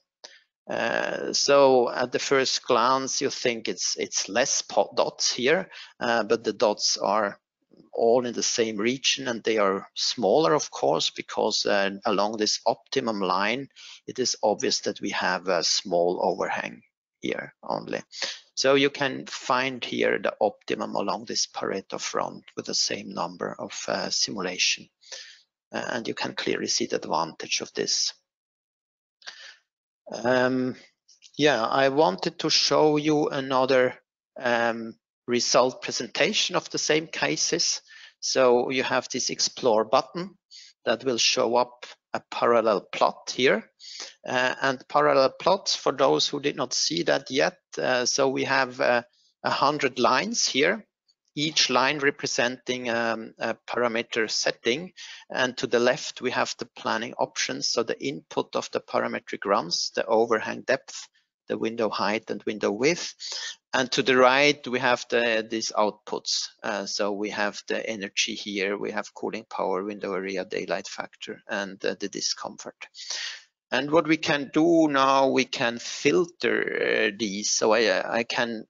So at the first glance, you think it's less dots here, but the dots are all in the same region, and they are smaller, of course, because along this optimum line, it is obvious that we have a small overhang here only. So you can find here the optimum along this Pareto front with the same number of simulation, and you can clearly see the advantage of this. Yeah, I wanted to show you another result presentation of the same cases. So you have this explore button that will show up a parallel plot here, and parallel plots, for those who did not see that yet, so we have 100 lines here, each line representing a parameter setting, and to the left we have the planning options, so the input of the parametric runs, the overhang depth, the window height and window width, and to the right we have these outputs. So we have the energy here, we have cooling power, window area, daylight factor, and the discomfort. And what we can do now, we can filter these. So I can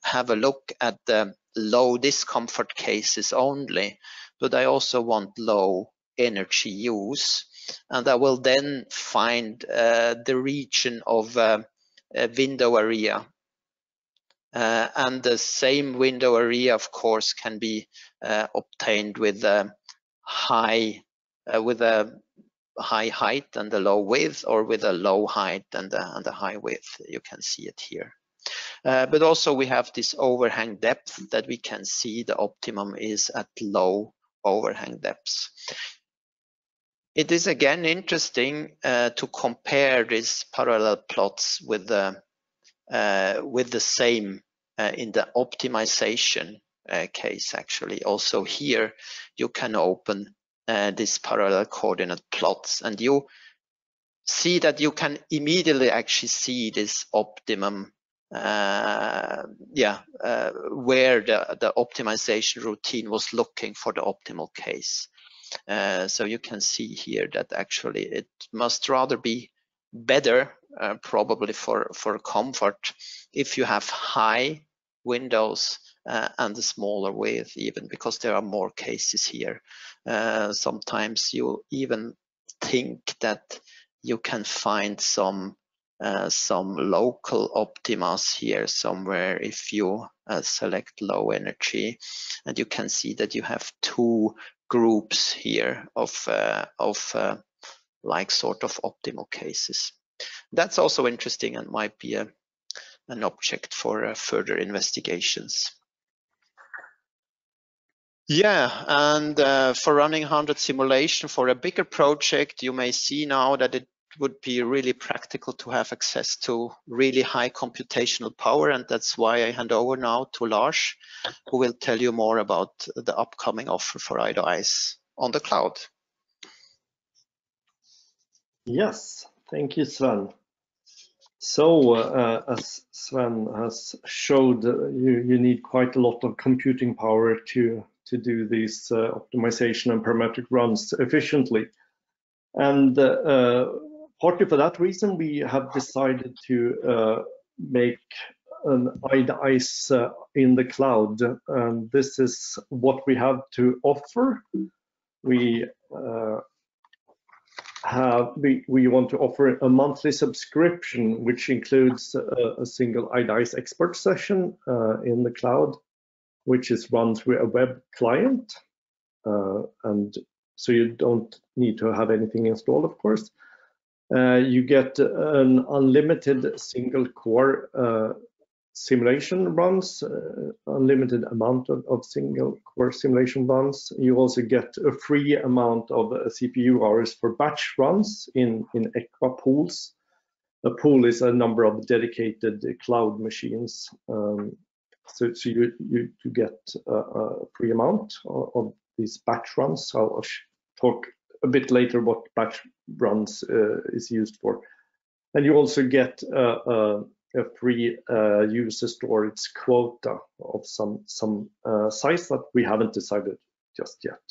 have a look at the low discomfort cases only, but I also want low energy use, and I will then find the region of window area, and the same window area, of course, can be obtained with a high height and a low width, or with a low height and a high width. You can see it here. But also we have this overhang depth that we can see the optimum is at low overhang depths. It is again interesting to compare these parallel plots with the same in the optimization case. Actually, also here you can open these parallel coordinate plots, and you see that you can immediately actually see this optimum, where the optimization routine was looking for the optimal case. So you can see here that actually it must rather be better, probably for comfort, if you have high windows and a smaller width, even because there are more cases here. Sometimes you even think that you can find some local optimas here somewhere if you select low energy, and you can see that you have two groups here of like sort of optimal cases. That's also interesting and might be an object for further investigations. Yeah, and for running 100 simulation for a bigger project, you may see now that it would be really practical to have access to really high computational power, and that's why I hand over now to Lars, who will tell you more about the upcoming offer for IDOIs on the cloud. Yes, thank you, Sven. So as Sven has showed, you need quite a lot of computing power to do these optimization and parametric runs efficiently. And partly for that reason, we have decided to make an IDICE in the cloud, and this is what we have to offer. We want to offer a monthly subscription, which includes a single IDICE expert session in the cloud, which is run through a web client, and so you don't need to have anything installed, of course. You get an unlimited single core simulation runs, unlimited amount of single core simulation runs. You also get a free amount of CPU hours for batch runs in EQUA pools. A pool is a number of dedicated cloud machines. So you get a free amount of these batch runs. I'll talk a bit later what batch runs is used for. And you also get a free user storage quota of some size that we haven't decided just yet.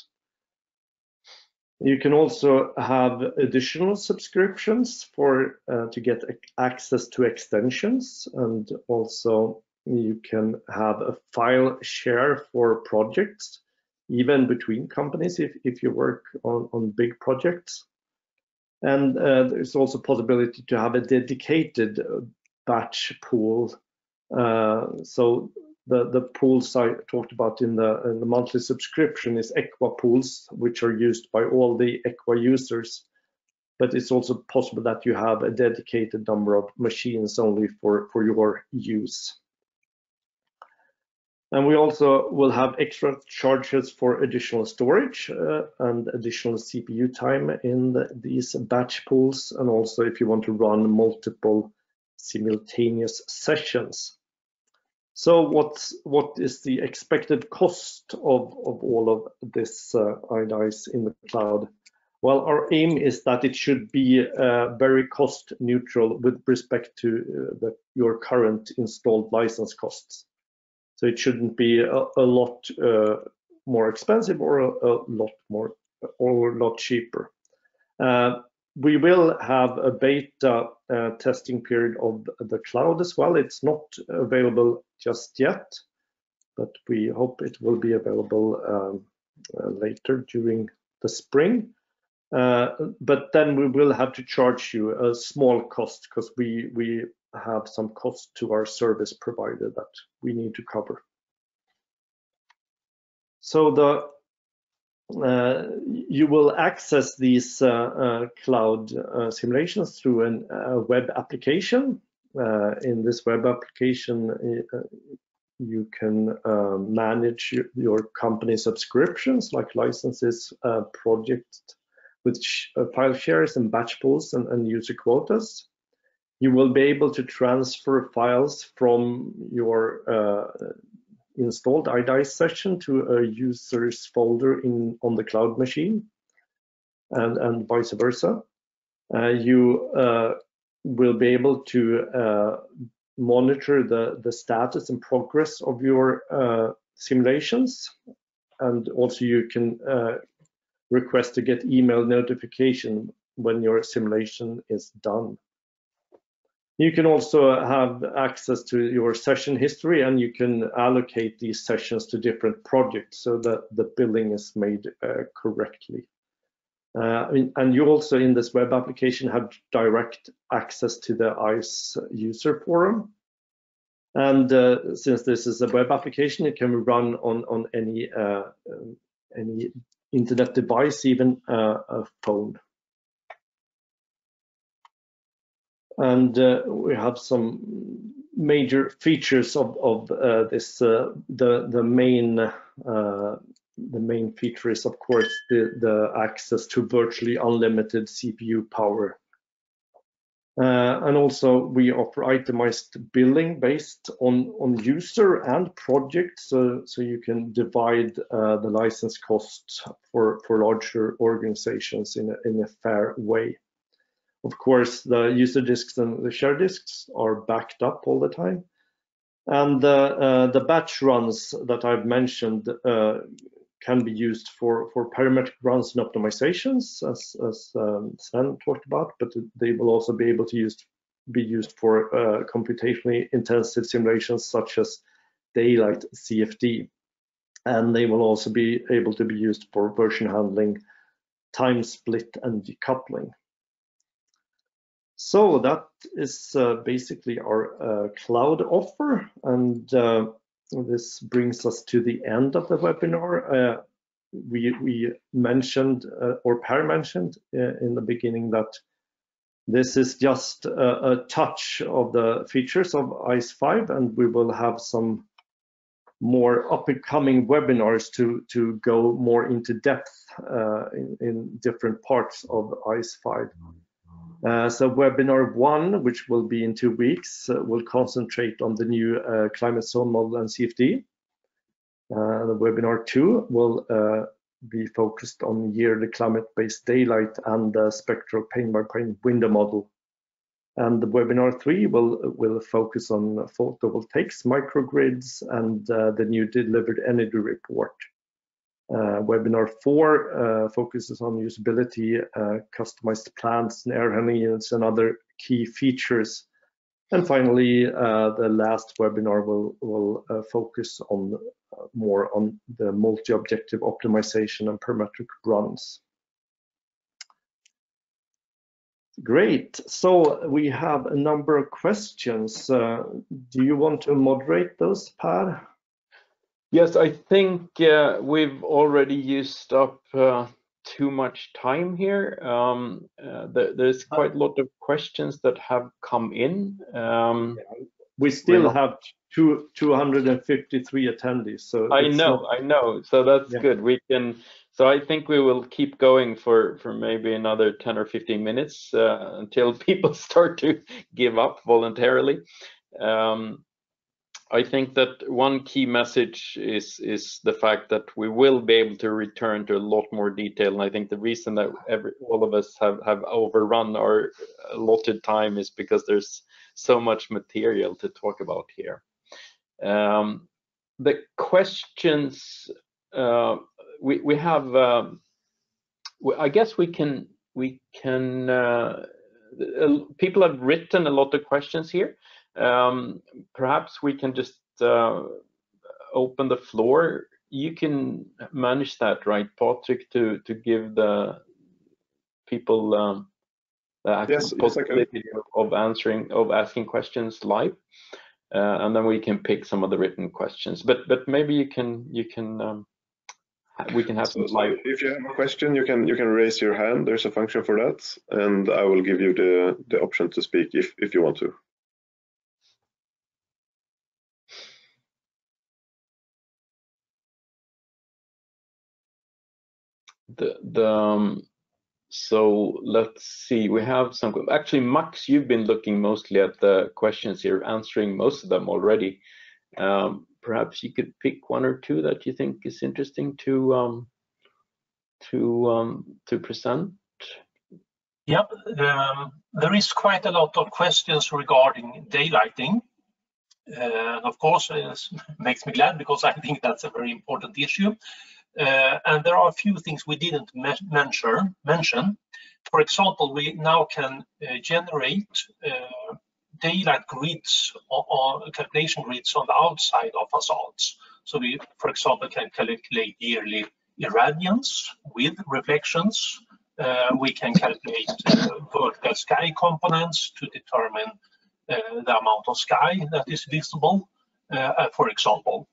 You can also have additional subscriptions for to get access to extensions, and also you can have a file share for projects, even between companies if you work on big projects. And there's also possibility to have a dedicated batch pool. So the pools I talked about in the monthly subscription is EQUA pools, which are used by all the EQUA users. But it's also possible that you have a dedicated number of machines only for your use. And we also will have extra charges for additional storage and additional CPU time in these batch pools, and also if you want to run multiple simultaneous sessions. So what is the expected cost of all of this IDICE in the cloud? Well, our aim is that it should be very cost neutral with respect to your current installed license costs. So it shouldn't be a lot more expensive or a lot more or a lot cheaper. We will have a beta testing period of the cloud as well. It's not available just yet, but we hope it will be available later during the spring. But then we will have to charge you a small cost because we have some cost to our service provider that we need to cover. So you will access these cloud simulations through a web application. In this web application, you can manage your company subscriptions like licenses, projects with file shares and batch pools and user quotas. You will be able to transfer files from your installed IDICE session to a user's folder on the cloud machine, and vice versa. You will be able to monitor the status and progress of your simulations, and also you can request to get email notification when your simulation is done. You can also have access to your session history, and you can allocate these sessions to different projects so that the billing is made correctly. And you also in this web application have direct access to the ICE user forum. And since this is a web application, it can be run on any internet device, even a phone. And we have some major features of this. The main feature is, of course, the access to virtually unlimited CPU power. And also we offer itemized billing based on user and project, so you can divide the license costs for larger organizations in a fair way. Of course, the user disks and the share disks are backed up all the time. And the batch runs that I've mentioned can be used for parametric runs and optimizations, as Sven talked about, but they will also be able to use be used for computationally intensive simulations such as daylight CFD. And they will also be able to be used for version handling, time split, and decoupling. So that is basically our cloud offer, and this brings us to the end of the webinar. We mentioned, or Per mentioned in the beginning, that this is just a touch of the features of ICE5, and we will have some more up-and-coming webinars to go more into depth in different parts of ICE5. So webinar 1, which will be in 2 weeks, will concentrate on the new climate zone model and CFD. The webinar 2 will be focused on yearly climate-based daylight and the spectral pane-by-pane window model. And the webinar 3 will focus on photovoltaics, microgrids, and the new delivered energy report. Webinar 4 focuses on usability, customized plants and air handling units and other key features. And finally, the last webinar will focus on more on the multi-objective optimization and parametric runs. Great. So we have a number of questions. Do you want to moderate those, Per? Yes, I think we've already used up too much time here. There's quite a lot of questions that have come in. We still have 253 attendees. So I know. So that's good. We can. So I think we will keep going for maybe another 10 or 15 minutes until people start to give up voluntarily. I think that one key message is the fact that we will be able to return to a lot more detail. And I think the reason that all of us have overrun our allotted time is because there's so much material to talk about here. The questions we have, I guess we can. People have written a lot of questions here. Perhaps we can just open the floor. You can manage that, right, Patrick, to give the people the possibility of asking questions live, and then we can pick some of the written questions. But maybe we can have some live. If you have a question, you can raise your hand. There's a function for that, and I will give you the option to speak if you want to. So let's see, we have some. Actually, Max, you've been looking mostly at the questions here, answering most of them already. Perhaps you could pick one or two that you think is interesting to present. Yep, there is quite a lot of questions regarding daylighting. Of course, it makes me glad because I think that's a very important issue. And there are a few things we didn't mention. For example, we now can generate daylight grids or calculation grids on the outside of facades. So we, for example, can calculate yearly irradiance with reflections. We can calculate vertical sky components to determine the amount of sky that is visible, for example.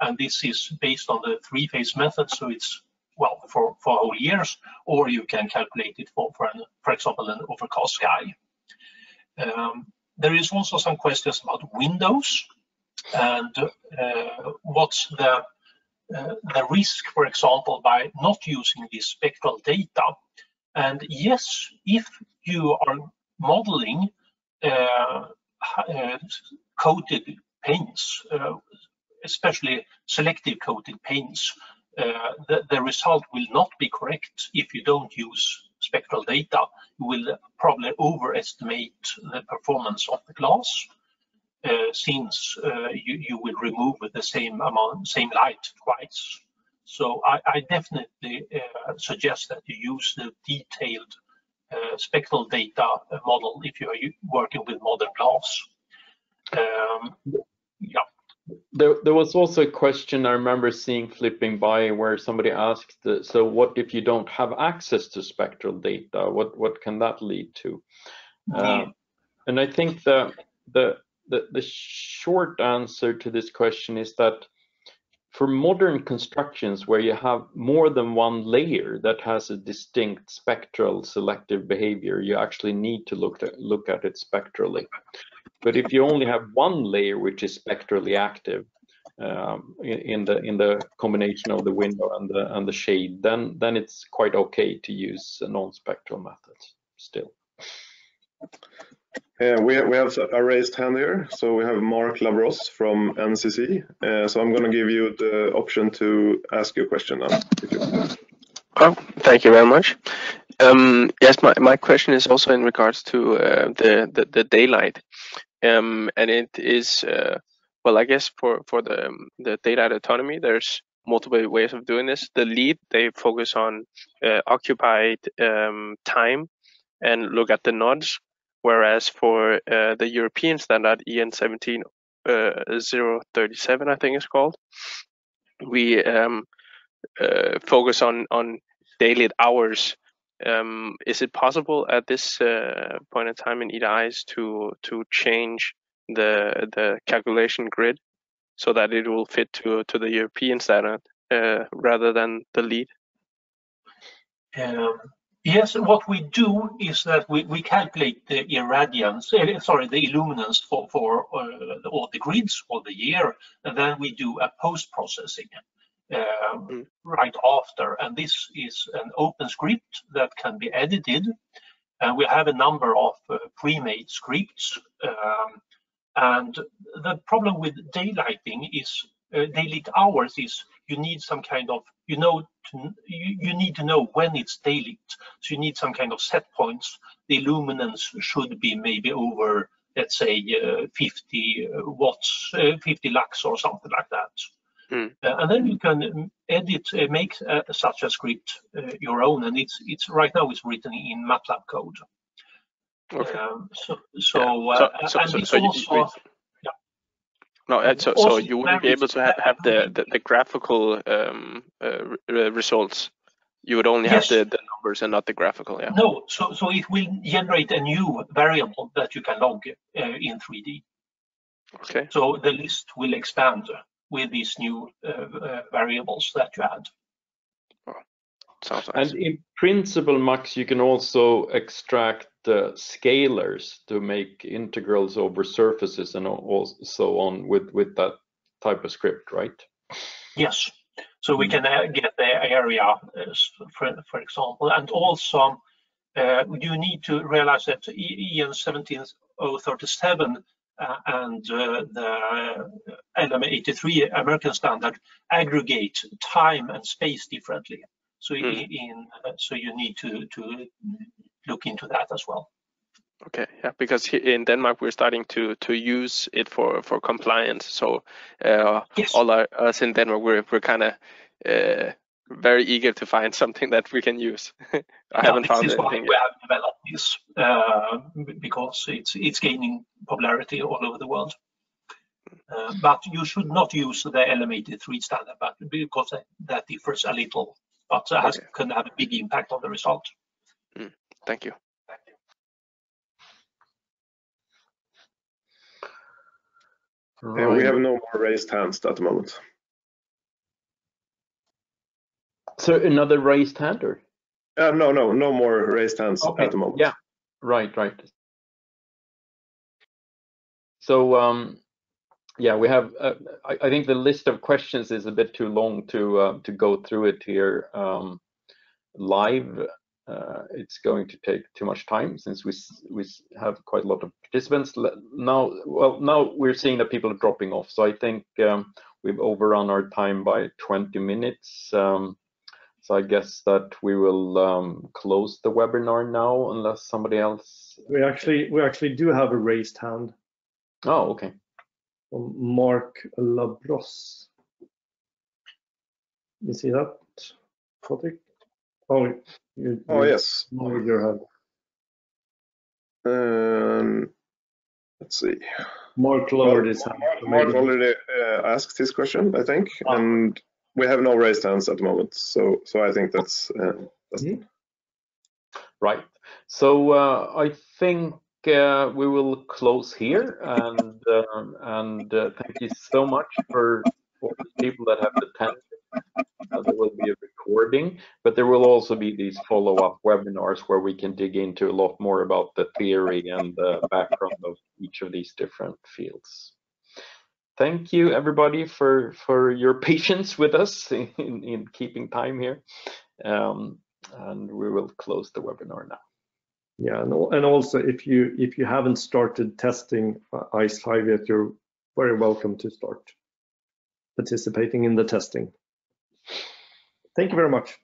And this is based on the three-phase method, so it's, well, for whole years, or you can calculate it for example, an overcast sky. There is also some questions about windows and what's the risk, for example, by not using this spectral data. And yes, if you are modeling coated panes, especially selective coated panes, the result will not be correct if you don't use spectral data. You will probably overestimate the performance of the glass, since you will remove the same light twice. So I definitely suggest that you use the detailed spectral data model if you're working with modern glass. Yeah. There was also a question I remember seeing flipping by where somebody asked, so what if you don't have access to spectral data? What can that lead to? And I think the short answer to this question is that for modern constructions where you have more than one layer that has a distinct spectral selective behavior, you actually need to look at it spectrally. But if you only have one layer which is spectrally active in the combination of the window and the shade, then it's quite okay to use a non-spectral method still. We have a raised hand here. So we have Mark Labros from NCC. So I'm going to give you the option to ask your question now. If you want. Oh, thank you very much. Yes, my question is also in regards to the daylight, and it is well, I guess for the daylight autonomy, there's multiple ways of doing this. The lead, they focus on occupied time and look at the nodes, whereas for the European standard EN 17037, I think it's called, we focus on daily hours. Is it possible at this point in time in EDIs to change the calculation grid so that it will fit to the European standard rather than the lead? Yes, what we do is that we calculate the irradiance, the illuminance for all the grids or the year, and then we do a post-processing right after. And this is an open script that can be edited. And we have a number of pre-made scripts. And the problem with daylighting is daylit hours is you need some kind of, you need to know when it's daylit. So you need some kind of set points. The illuminance should be maybe over, let's say, 50 watts, 50 lux or something like that. And then you can make such a script your own, and it's right now it's written in MATLAB code. Okay. So you wouldn't be able to have the graphical results. You would only have the numbers and not the graphical. Yeah. No. So it will generate a new variable that you can log in 3D. Okay. So the list will expand with these new variables that you add. Oh, sounds nice. And in principle, Max, you can also extract scalars to make integrals over surfaces and so on with that type of script, right? Yes. So we can get the area, for example, and also you need to realize that EN 17037 and the LM83 American standard aggregate time and space differently. So so you need to look into that as well. Okay, yeah, because in Denmark we're starting to use it for compliance. So yes. all us in Denmark we're kind of very eager to find something that we can use. I haven't found anything why yet. we have developed this because it's gaining popularity all over the world. But you should not use the LM83 standard, but because that differs a little, but can have a big impact on the result. Thank you. Right. We have no more raised hands at the moment. So another raised hander? No more raised hands at the moment. Yeah, right. So yeah, we have. I think the list of questions is a bit too long to go through it here live. It's going to take too much time since we have quite a lot of participants now. Well, now we're seeing that people are dropping off, so I think we've overrun our time by 20 minutes. So I guess that we will close the webinar now, unless somebody else. We actually do have a raised hand. Oh, okay. Mark Labros. You see that, Patrick? Oh, yes. Lower your hand. Let's see. Mark lowered his hand. Mark already asked his question, I think, and we have no raised hands at the moment. So I think that's right. So I think we will close here, and thank you so much for the people that have attended. There will be a recording, but there will also be these follow-up webinars where we can dig into a lot more about the theory and the background of each of these different fields. Thank you, everybody, for your patience with us in keeping time here, and we will close the webinar now. Yeah, and also if you haven't started testing ICE5 yet, you're very welcome to start participating in the testing. Thank you very much.